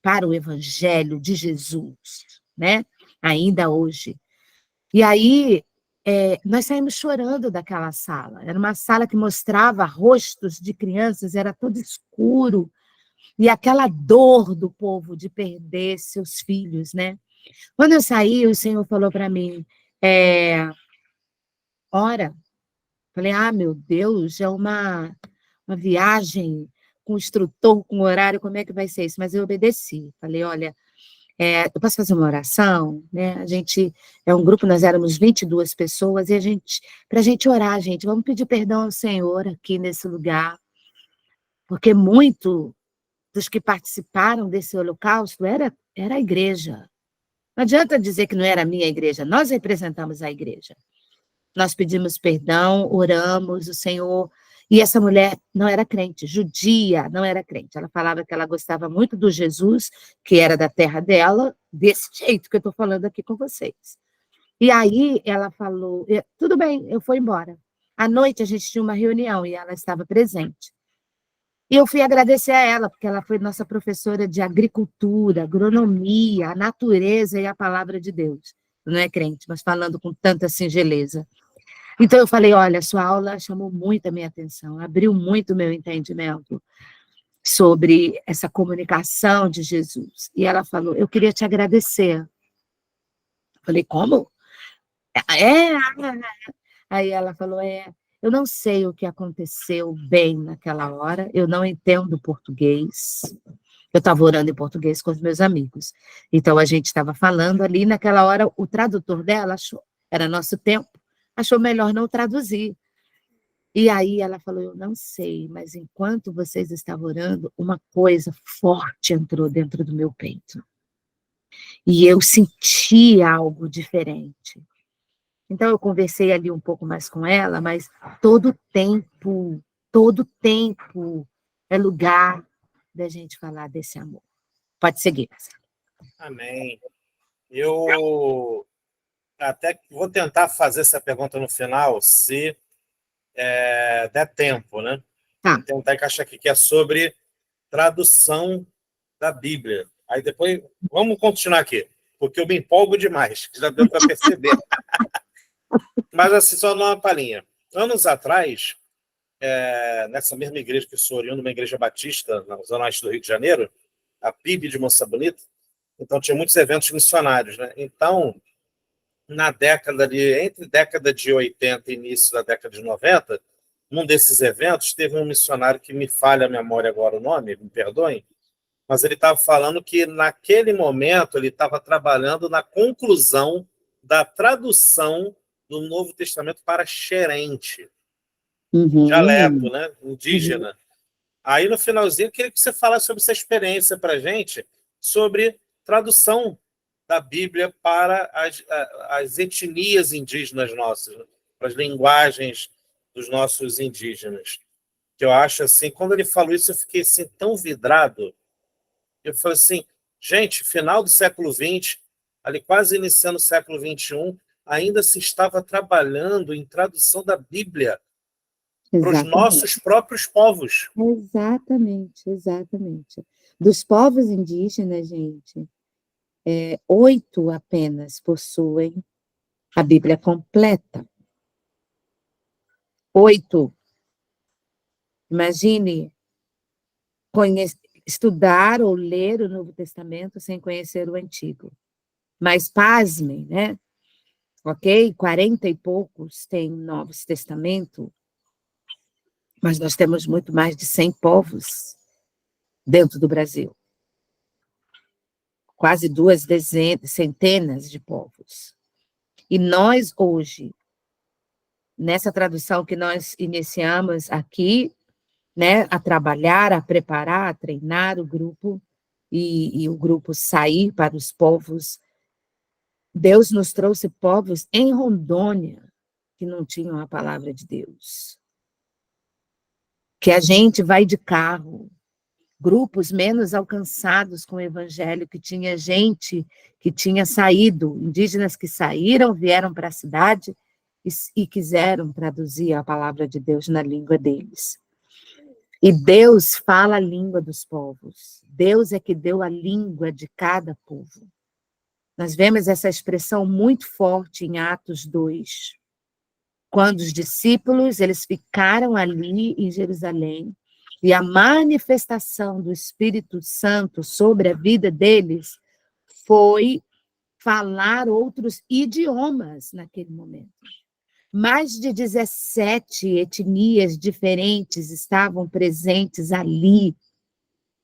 para o evangelho de Jesus, né? Ainda hoje. E aí, nós saímos chorando daquela sala. Era uma sala que mostrava rostos de crianças, era todo escuro, e aquela dor do povo de perder seus filhos, né? Quando eu saí, o Senhor falou para mim, ora. Falei, meu Deus, é uma viagem com instrutor, com horário, como é que vai ser isso? Mas eu obedeci. Falei, olha, eu posso fazer uma oração? Né? A gente é um grupo, nós éramos 22 pessoas, e para a gente orar, gente, vamos pedir perdão ao Senhor aqui nesse lugar, porque muito dos que participaram desse holocausto era a igreja. Não adianta dizer que não era a minha igreja, nós representamos a igreja. Nós pedimos perdão, oramos, o Senhor... E essa mulher não era crente, judia, não era crente. Ela falava que ela gostava muito do Jesus, que era da terra dela, desse jeito que eu estou falando aqui com vocês. E aí ela falou, tudo bem, eu fui embora. À noite a gente tinha uma reunião e ela estava presente. E eu fui agradecer a ela, porque ela foi nossa professora de agricultura, agronomia, a natureza e a palavra de Deus. Não é crente, mas falando com tanta singeleza. Então, eu falei, olha, sua aula chamou muito a minha atenção, abriu muito o meu entendimento sobre essa comunicação de Jesus. E ela falou, eu queria te agradecer. Eu falei, como? É. Aí ela falou, eu não sei o que aconteceu bem naquela hora, eu não entendo português. Eu estava orando em português com os meus amigos. Então, a gente estava falando ali, naquela hora, o tradutor dela achou, era nosso tempo, achou melhor não traduzir. E aí ela falou, eu não sei, mas enquanto vocês estavam orando, uma coisa forte entrou dentro do meu peito. E eu senti algo diferente. Então eu conversei ali um pouco mais com ela, mas todo tempo é lugar da gente falar desse amor. Pode seguir, Marcelo. Amém. Eu até vou tentar fazer essa pergunta no final, se der tempo, né? Tá. Vou tentar encaixar aqui, que é sobre tradução da Bíblia. Aí depois, vamos continuar aqui, porque eu me empolgo demais, já deu para perceber. Mas assim, só dar uma palhinha. Anos atrás, nessa mesma igreja que eu sou oriundo, uma igreja batista, na Zona Oeste do Rio de Janeiro, a PIB de Moça Bonita, então tinha muitos eventos missionários, né? Então, entre década de 80 e início da década de 90, num desses eventos, teve um missionário que me falha a memória agora o nome, me perdoem, mas ele estava falando que, naquele momento, ele estava trabalhando na conclusão da tradução do Novo Testamento para xerente, dialeto, né? Indígena. Aí, no finalzinho, eu queria que você falasse sobre essa experiência para a gente, sobre tradução da Bíblia para as etnias indígenas nossas. para as linguagens dos nossos indígenas. Que eu acho assim, quando ele falou isso, eu fiquei assim, tão vidrado. Eu falei assim, gente, final do século XX, ali quase iniciando o século XXI, ainda se estava trabalhando em tradução da Bíblia para os nossos próprios povos. Exatamente, exatamente. Dos povos indígenas, gente, 8 apenas possuem a Bíblia completa. 8. Imagine estudar ou ler o Novo Testamento sem conhecer o Antigo. Mas pasmem, né? Ok? 40 e poucos têm Novo Testamento, mas nós temos muito mais de 100 povos dentro do Brasil. Quase 2 centenas de povos. E nós, hoje, nessa tradução que nós iniciamos aqui, né, a trabalhar, a preparar, a treinar o grupo, e o grupo sair para os povos, Deus nos trouxe povos em Rondônia que não tinham a palavra de Deus. Que a gente vai de carro, grupos menos alcançados com o evangelho, que tinha gente que tinha saído, indígenas que saíram, vieram para a cidade e quiseram traduzir a palavra de Deus na língua deles. E Deus fala a língua dos povos. Deus é que deu a língua de cada povo. Nós vemos essa expressão muito forte em Atos 2, quando os discípulos, eles ficaram ali em Jerusalém, e a manifestação do Espírito Santo sobre a vida deles foi falar outros idiomas naquele momento. Mais de 17 etnias diferentes estavam presentes ali,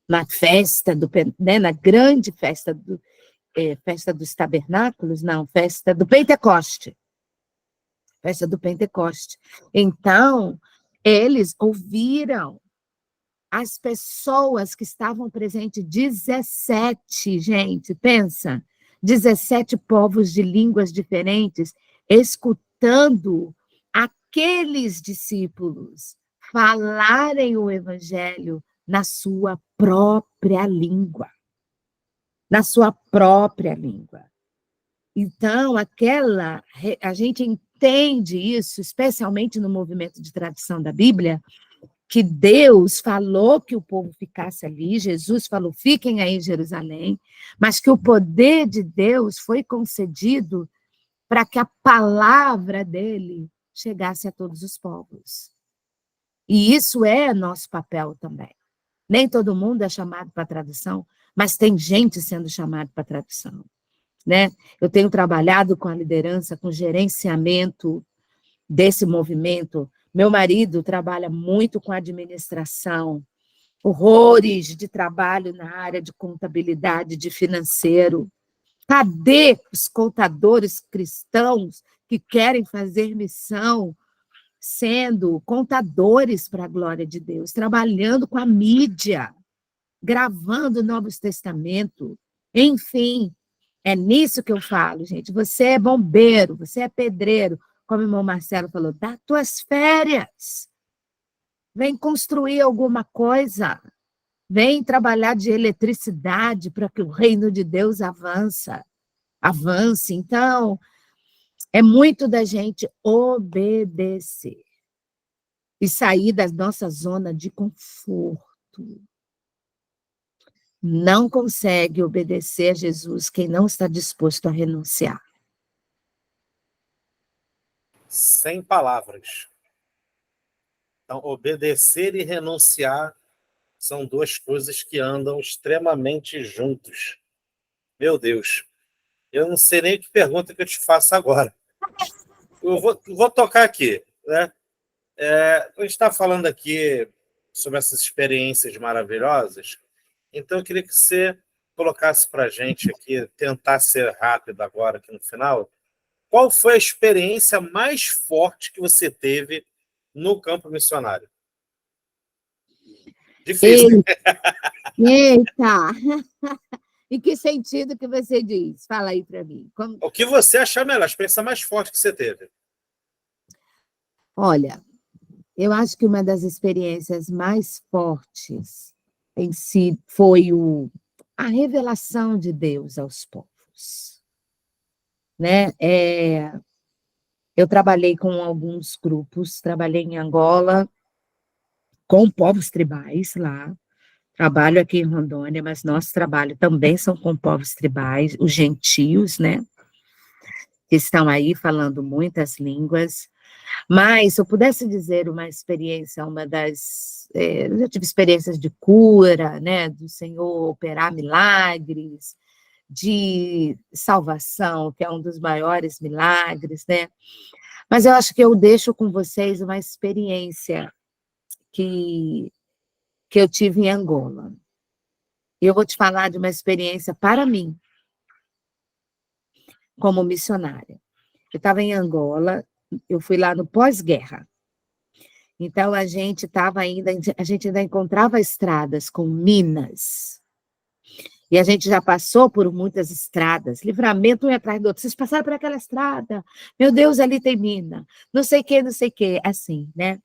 na festa, né, na grande festa, festa dos tabernáculos, não, festa do Pentecoste. Festa do Pentecoste. Então, eles ouviram as pessoas que estavam presentes, 17, gente, pensa, 17 povos de línguas diferentes, escutando aqueles discípulos falarem o evangelho na sua própria língua. Na sua própria língua. Então, a gente entende isso, especialmente no movimento de tradição da Bíblia, que Deus falou que o povo ficasse ali, Jesus falou, fiquem aí em Jerusalém, mas que o poder de Deus foi concedido para que a palavra dele chegasse a todos os povos. E isso é nosso papel também. Nem todo mundo é chamado para tradução, mas tem gente sendo chamada para tradução. Né? Eu tenho trabalhado com a liderança, com o gerenciamento desse movimento. Meu marido trabalha muito com administração, horrores de trabalho na área de contabilidade, de financeiro. Cadê os contadores cristãos que querem fazer missão, sendo contadores para a glória de Deus, trabalhando com a mídia, gravando Novos Testamentos, enfim, é nisso que eu falo, gente. Você é bombeiro, você é pedreiro, como o irmão Marcelo falou, dá tuas férias. Vem construir alguma coisa. Vem trabalhar de eletricidade para que o reino de Deus avance. Então, é muito da gente obedecer e sair da nossa zona de conforto. Não consegue obedecer a Jesus quem não está disposto a renunciar. Sem palavras. Então, obedecer e renunciar são 2 coisas que andam extremamente juntos. Meu Deus, eu não sei nem que pergunta que eu te faço agora. Eu vou tocar aqui. Né? A gente está falando aqui sobre essas experiências maravilhosas, então eu queria que você colocasse para a gente aqui, tentar ser rápido agora aqui no final, qual foi a experiência mais forte que você teve no campo missionário? Difícil. Eita! Em que sentido que você diz? Fala aí para mim. O que você achar melhor, a experiência mais forte que você teve? Olha, eu acho que uma das experiências mais fortes em si foi a revelação de Deus aos povos, né? Eu trabalhei com alguns grupos, trabalhei em Angola com povos tribais lá, trabalho aqui em Rondônia, mas nosso trabalho também são com povos tribais, os gentios, né? Que estão aí falando muitas línguas. Mas, se eu pudesse dizer uma experiência, eu já tive experiências de cura, né, do Senhor operar milagres, de salvação, que é um dos maiores milagres, né? Mas eu acho que eu deixo com vocês uma experiência que, que eu tive em Angola. E eu vou te falar de uma experiência para mim, como missionária. Eu estava em Angola, eu fui lá no pós-guerra. Então, a gente ainda encontrava estradas com minas. E a gente já passou por muitas estradas, Livramento um atrás do outro. Vocês passaram por aquela estrada? Meu Deus, ali tem mina. Não sei o que, assim, né?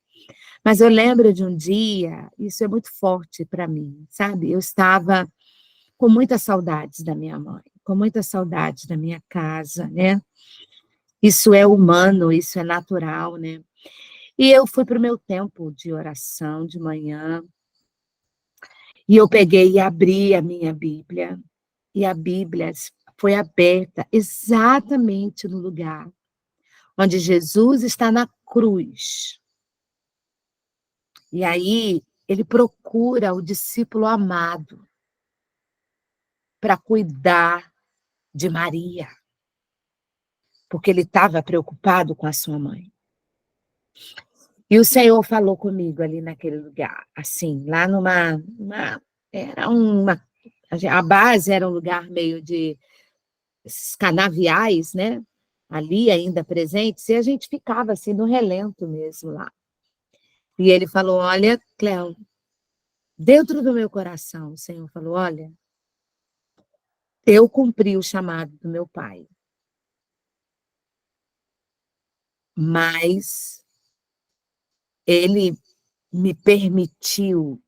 Mas eu lembro de um dia, isso é muito forte para mim, sabe? Eu estava com muitas saudades da minha mãe, com muitas saudades da minha casa, né? Isso é humano, isso é natural, né? E eu fui para o meu tempo de oração de manhã, e eu peguei e abri a minha Bíblia, e a Bíblia foi aberta exatamente no lugar onde Jesus está na cruz. E aí ele procura o discípulo amado para cuidar de Maria, porque ele estava preocupado com a sua mãe. E o Senhor falou comigo ali naquele lugar, assim, lá a base era um lugar meio de canaviais, né? Ali ainda presentes, e a gente ficava assim no relento mesmo lá. E ele falou, olha, Cléo, dentro do meu coração, o Senhor falou, olha, eu cumpri o chamado do meu pai, mas ele me permitiu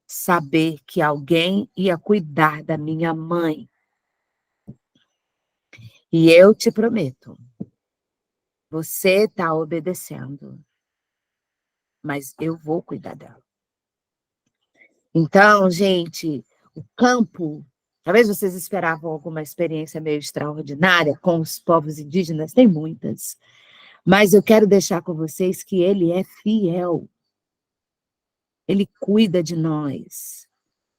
saber que alguém ia cuidar da minha mãe. E eu te prometo, você está obedecendo, mas eu vou cuidar dela. Então, gente, o campo, talvez vocês esperavam alguma experiência meio extraordinária com os povos indígenas, tem muitas, mas eu quero deixar com vocês que ele é fiel, ele cuida de nós.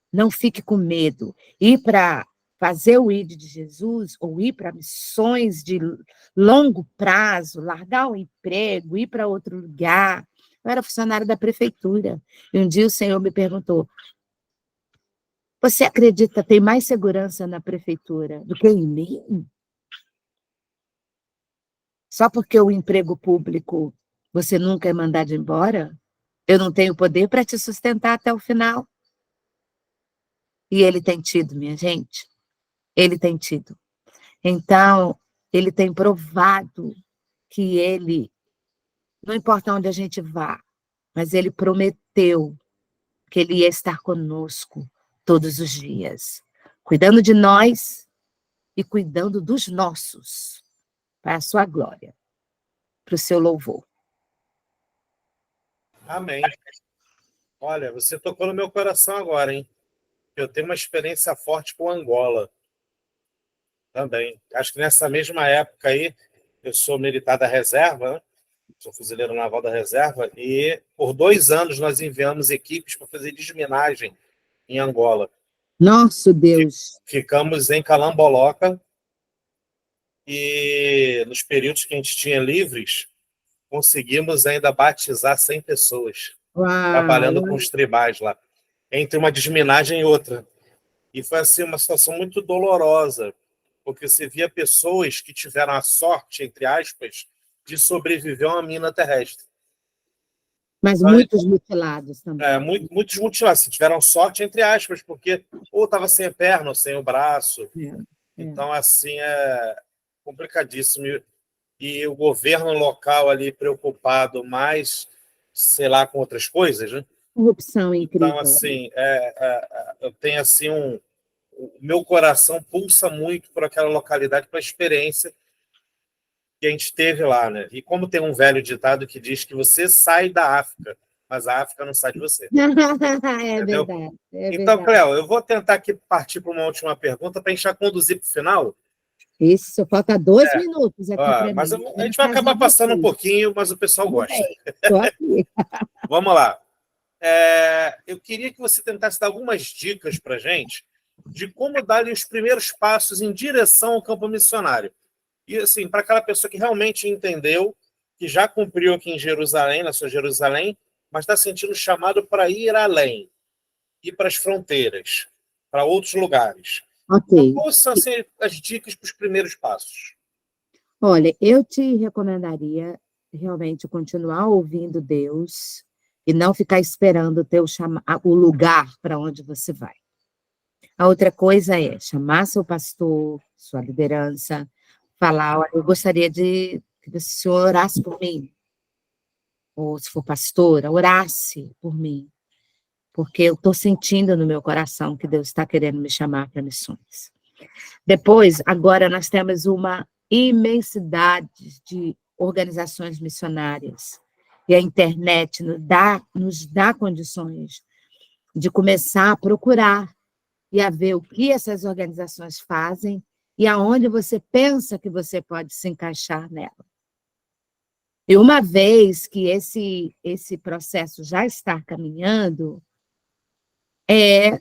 Não fique com medo. Ir para fazer o ID de Jesus, ou ir para missões de longo prazo, largar o emprego, ir para outro lugar. Eu era funcionária da prefeitura, e um dia o Senhor me perguntou, você acredita que tem mais segurança na prefeitura do que em mim? Só porque o emprego público você nunca é mandado embora? Eu não tenho poder para te sustentar até o final? E ele tem tido, minha gente. Ele tem tido. Então, ele tem provado que ele, não importa onde a gente vá, mas ele prometeu que ele ia estar conosco todos os dias, cuidando de nós e cuidando dos nossos, para a sua glória, para o seu louvor. Amém. Olha, você tocou no meu coração agora, hein? Eu tenho uma experiência forte com Angola também. Acho que nessa mesma época aí, eu sou militar da reserva, né? Sou fuzileiro naval da reserva, e por 2 anos nós enviamos equipes para fazer desminagem em Angola. Nosso Deus. Ficamos em Calamboloca e nos períodos que a gente tinha livres, conseguimos ainda batizar 100 pessoas, trabalhando com os tribais lá, entre uma desminagem e outra. E foi assim, uma situação muito dolorosa, porque você via pessoas que tiveram a sorte, entre aspas, de sobreviver a uma mina terrestre. Mas muitos mutilados também. Muitos mutilados, tiveram sorte, entre aspas, porque ou estava sem a perna, ou sem o braço. Então, assim, é complicadíssimo. e o governo local ali preocupado mais, sei lá, com outras coisas, né? Corrupção incrível. Então, assim, eu tenho assim o meu coração pulsa muito por aquela localidade, pela experiência que a gente teve lá, né? E como tem um velho ditado que diz que você sai da África, mas a África não sai de você. É Entendeu? verdade, é Então, verdade. Cléo, eu vou tentar aqui partir para uma última pergunta para a gente já conduzir para o final. Isso, falta 2 É, minutos aqui ó, para mas mim. a gente vai acabar passando um pouquinho, mas o pessoal Tudo gosta. bem, estou aqui. Vamos lá. Eu queria que você tentasse dar algumas dicas para a gente de como dar os primeiros passos em direção ao campo missionário. E, assim, para aquela pessoa que realmente entendeu, que já cumpriu aqui em Jerusalém, na sua Jerusalém, mas está sentindo chamado para ir além, ir para as fronteiras, para outros lugares. Então, Ok. quais são assim, as dicas para os primeiros passos? Olha, eu te recomendaria realmente continuar ouvindo Deus e não ficar esperando o lugar para onde você vai. A outra coisa é chamar seu pastor, sua liderança, falar, olha, eu gostaria de que o senhor orasse por mim, ou se for pastora, orasse por mim, porque eu estou sentindo no meu coração que Deus está querendo me chamar para missões. Depois, agora nós temos uma imensidade de organizações missionárias, e a internet nos dá condições de começar a procurar e a ver o que essas organizações fazem e aonde você pensa que você pode se encaixar nela. E uma vez que esse processo já está caminhando, é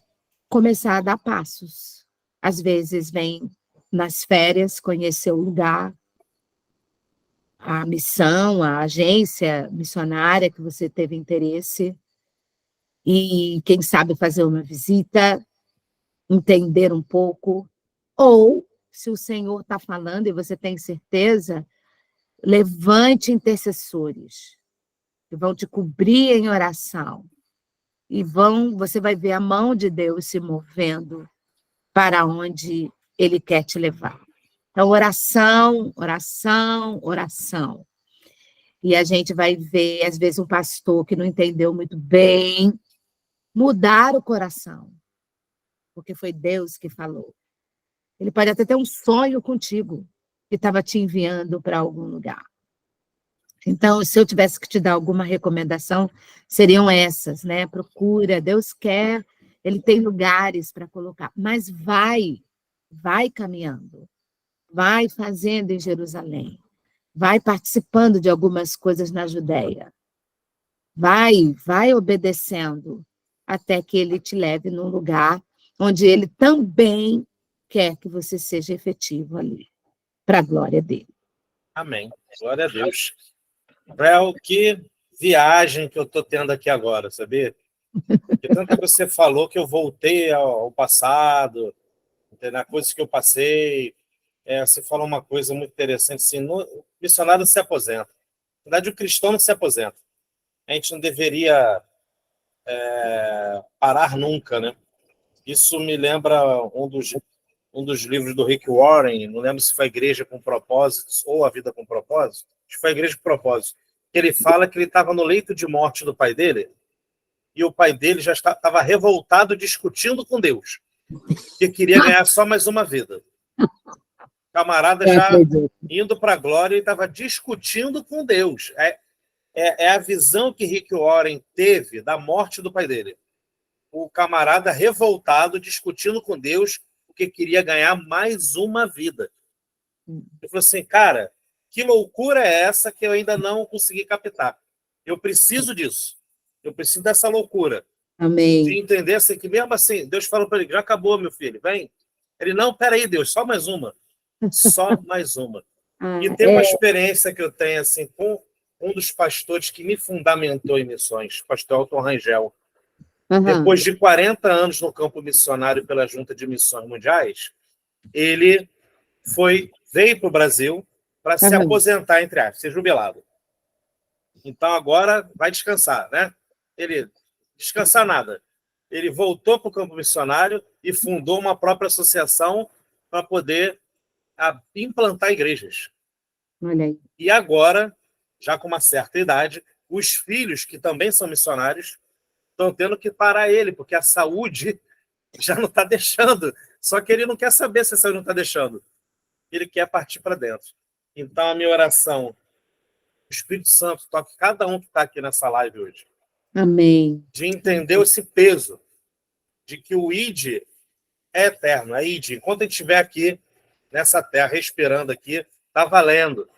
começar a dar passos. Às vezes vem nas férias conhecer o lugar, a missão, a agência missionária que você teve interesse, e quem sabe fazer uma visita, entender um pouco, ou, se o Senhor está falando e você tem certeza, levante intercessores, que vão te cobrir em oração, e você vai ver a mão de Deus se movendo para onde Ele quer te levar. Então, oração, oração, oração. E a gente vai ver, às vezes, um pastor que não entendeu muito bem, mudar o coração, porque foi Deus que falou. Ele pode até ter um sonho contigo, que estava te enviando para algum lugar. Então, se eu tivesse que te dar alguma recomendação, seriam essas, né? Procura, Deus quer, Ele tem lugares para colocar, mas vai caminhando, vai fazendo em Jerusalém, vai participando de algumas coisas na Judéia, vai obedecendo, até que Ele te leve num lugar onde Ele também quer que você seja efetivo ali, para a glória dele. Amém. Glória a Deus. Cléo, que viagem que eu estou tendo aqui agora, sabia? Porque tanta coisa que você falou que eu voltei ao passado, na coisas que eu passei. Você falou uma coisa muito interessante, assim, o missionário não se aposenta. Na verdade, o cristão não se aposenta. A gente não deveria parar nunca, né? Isso me lembra um dos livros do Rick Warren, não lembro se foi a Igreja com Propósitos ou A Vida com Propósito, acho que foi a Igreja com Propósito, que ele fala que ele estava no leito de morte do pai dele, e o pai dele já estava revoltado, discutindo com Deus, que queria ganhar só mais uma vida. O camarada já indo para a glória e estava discutindo com Deus. É a visão que Rick Warren teve da morte do pai dele. O camarada revoltado, discutindo com Deus, porque queria ganhar mais uma vida. Ele falou assim, cara, que loucura é essa que eu ainda não consegui captar? Eu preciso disso. Eu preciso dessa loucura. Amém. De entender assim, que mesmo assim, Deus falou para ele, já acabou, meu filho, vem. Ele, não, peraí, Deus, só mais uma. Só mais uma. E tem uma experiência que eu tenho assim, com um dos pastores que me fundamentou em missões, o pastor Elton Rangel. Depois de 40 anos no campo missionário pela Junta de Missões Mundiais, ele veio para o Brasil para se aposentar, entre aspas, ser jubilado. Então agora vai descansar, né? Ele descansar nada. Ele voltou para o campo missionário e fundou uma própria associação para poder implantar igrejas. Olha aí. E agora, já com uma certa idade, os filhos, que também são missionários, estão tendo que parar ele, porque a saúde já não está deixando. Só que ele não quer saber se a saúde não está deixando. Ele quer partir para dentro. Então, a minha oração, o Espírito Santo toque cada um que está aqui nessa live hoje, Amém. de entender esse peso, de que o ID é eterno, é ID. Enquanto a gente estiver aqui, nessa terra, respirando aqui, está valendo.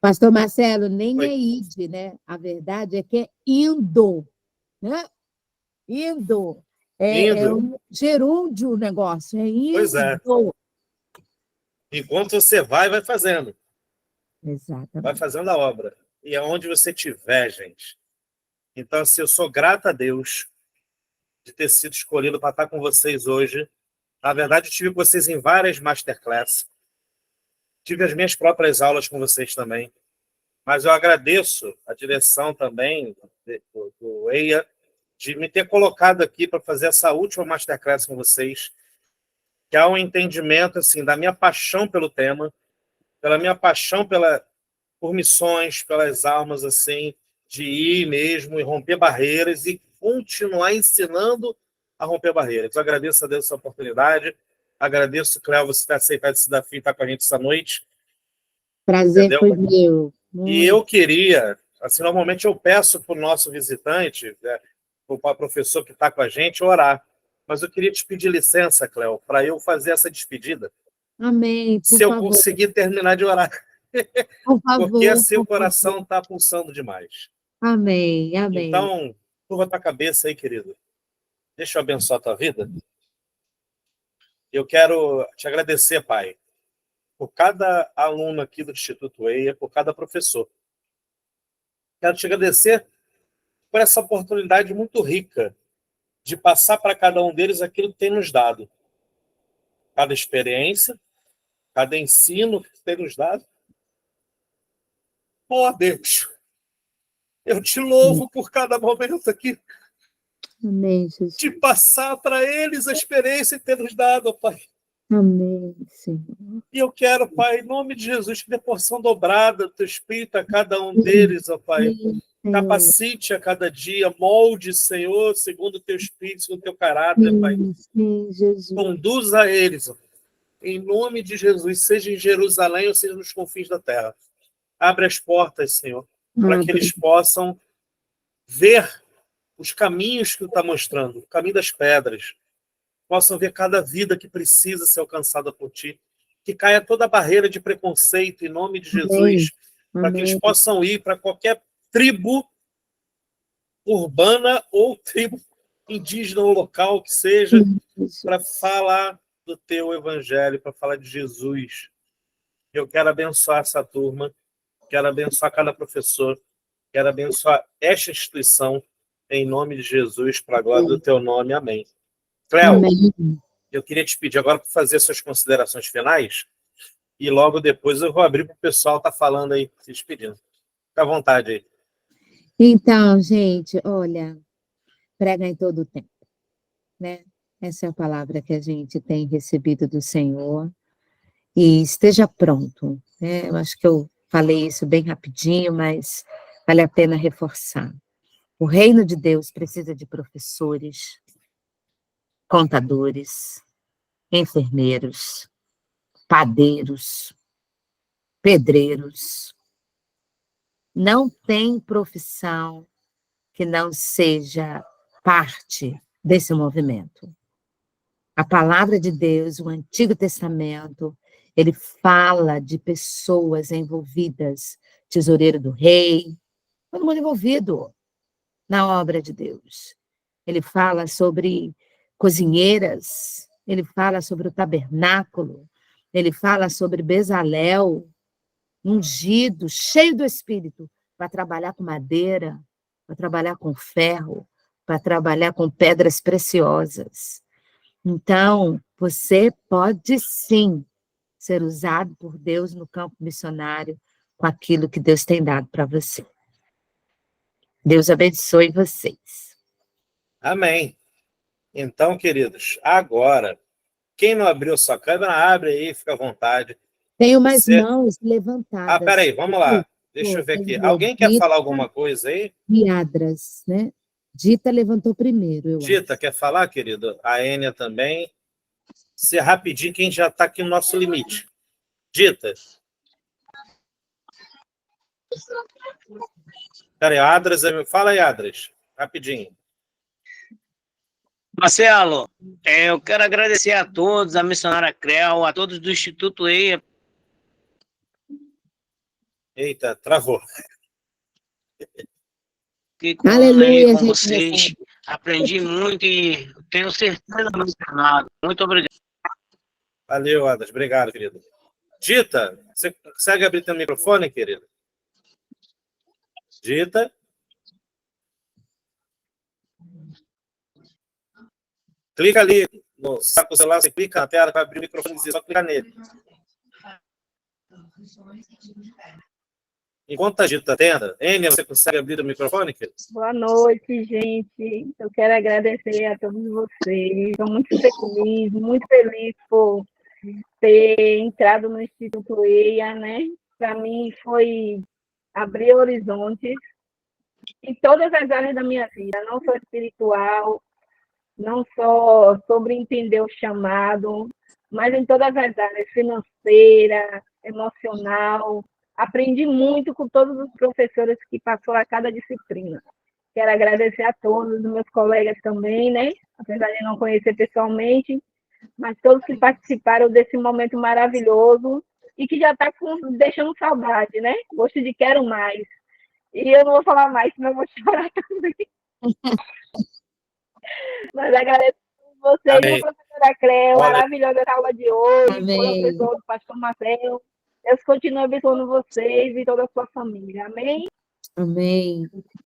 Pastor Marcelo, nem Oi. é id, né? A verdade é que é indo, né? Indo. É Indo. um gerúndio o negócio, é Pois é. indo. Enquanto você vai fazendo. Vai Exatamente. fazendo a obra. E aonde você estiver, gente. Então, assim, eu sou grato a Deus de ter sido escolhido para estar com vocês hoje. Na verdade, eu tive com vocês em várias masterclasses. Tive as minhas próprias aulas com vocês também. Mas eu agradeço a direção também do EIA de me ter colocado aqui para fazer essa última masterclass com vocês, que há um entendimento assim, da minha paixão pelo tema, pela minha paixão por missões, pelas almas, assim, de ir mesmo e romper barreiras e continuar ensinando a romper barreiras. Eu agradeço a Deus essa oportunidade, agradeço, Cléo, você ter aceitado esse desafio e estar com a gente essa noite. Prazer Entendeu? foi meu. E eu queria, assim, normalmente eu peço para o nosso visitante, para o professor que está com a gente, orar. Mas eu queria te pedir licença, Cléo, para eu fazer essa despedida. Amém, por Se eu favor. conseguir terminar de orar. Por favor. Porque assim o por favor. coração está pulsando demais. Amém, amém. Então, curva a tua cabeça aí, querido. Deixa eu abençoar a tua vida. Eu quero te agradecer, Pai, por cada aluno aqui do Instituto EIA, por cada professor. Quero te agradecer por essa oportunidade muito rica de passar para cada um deles aquilo que tem nos dado. Cada experiência, cada ensino que tem nos dado. Oh, Deus, eu te louvo por cada momento aqui, Amém, Jesus. de passar para eles a experiência que tem nos dado, oh, Pai. Amém, Senhor. E eu quero, Pai, em nome de Jesus, que dê porção dobrada do teu Espírito a cada um deles, ó Pai. Senhor. Capacite a cada dia, molde, Senhor, segundo o teu Espírito, segundo o teu caráter, Pai. Sim, Jesus. Conduza eles, ó, em nome de Jesus, seja em Jerusalém ou seja nos confins da terra. Abre as portas, Senhor, para que eles possam ver os caminhos que tu está mostrando, o caminho das pedras. Possam ver cada vida que precisa ser alcançada por ti. Que caia toda a barreira de preconceito em nome de Jesus, para que eles possam ir para qualquer tribo urbana ou tribo indígena ou local que seja, para falar do teu evangelho, para falar de Jesus. Eu quero abençoar essa turma, quero abençoar cada professor, quero abençoar esta instituição, em nome de Jesus, para a glória do teu nome. Amém. Cléo, eu queria te pedir agora para fazer suas considerações finais e logo depois eu vou abrir para o pessoal estar falando aí, se despedindo. Fica à vontade aí. Então, gente, olha, prega em todo o tempo, né? Essa é a palavra que a gente tem recebido do Senhor. E esteja pronto, né? Eu acho que eu falei isso bem rapidinho, mas vale a pena reforçar. O reino de Deus precisa de professores, contadores, enfermeiros, padeiros, pedreiros. Não tem profissão que não seja parte desse movimento. A palavra de Deus, o Antigo Testamento, ele fala de pessoas envolvidas, tesoureiro do rei, todo mundo envolvido na obra de Deus. Ele fala sobre cozinheiras, ele fala sobre o tabernáculo, ele fala sobre Bezalel, ungido, cheio do Espírito, para trabalhar com madeira, para trabalhar com ferro, para trabalhar com pedras preciosas. Então, você pode sim ser usado por Deus no campo missionário com aquilo que Deus tem dado para você. Deus abençoe vocês. Amém. Então, queridos, agora, quem não abriu sua câmera, abre aí, fica à vontade. Tenho mais Você... mãos levantadas. Peraí, vamos lá. Deixa eu ver aqui. Alguém quer falar alguma coisa aí? Adras, né? Dita levantou primeiro, eu Dita, acho. quer falar, querido? A Ênia também. Ser rapidinho, quem já está aqui no nosso limite. Dita. Peraí, Adras, fala aí, Adras. Rapidinho. Marcelo, eu quero agradecer a todos, a missionária Creu, a todos do Instituto EIA. Eita, travou. Fiquei com Aleluia, aí com gente vocês. recebe. Aprendi muito e tenho certeza do Senado. Muito obrigado. Valeu, Adras. Obrigado, querido. Dita, você consegue abrir teu microfone, querido? Dita. Clica ali no saco do celular, você clica na tela para abrir o microfone e só clicar nele. Enquanto a Dita tenta, Ênia, você consegue abrir o microfone, querido? Boa noite, gente. Eu quero agradecer a todos vocês. Estou muito feliz por ter entrado no Instituto EIA, né? Para mim foi abrir horizontes em todas as áreas da minha vida, não só espiritual, não só sobre entender o chamado, mas em todas as áreas, financeira, emocional. Aprendi muito com todos os professores que passou a cada disciplina. Quero agradecer a todos, os meus colegas também, né? Apesar de não conhecer pessoalmente, mas todos que participaram desse momento maravilhoso e que já está deixando saudade, né? Gosto de quero mais. E eu não vou falar mais, senão eu vou chorar também. Mas agradeço a vocês, a professora Creu, maravilhosa aula de hoje, Amém. professor do pastor Marcelo. Deus continue abençoando vocês e toda a sua família. Amém? Amém.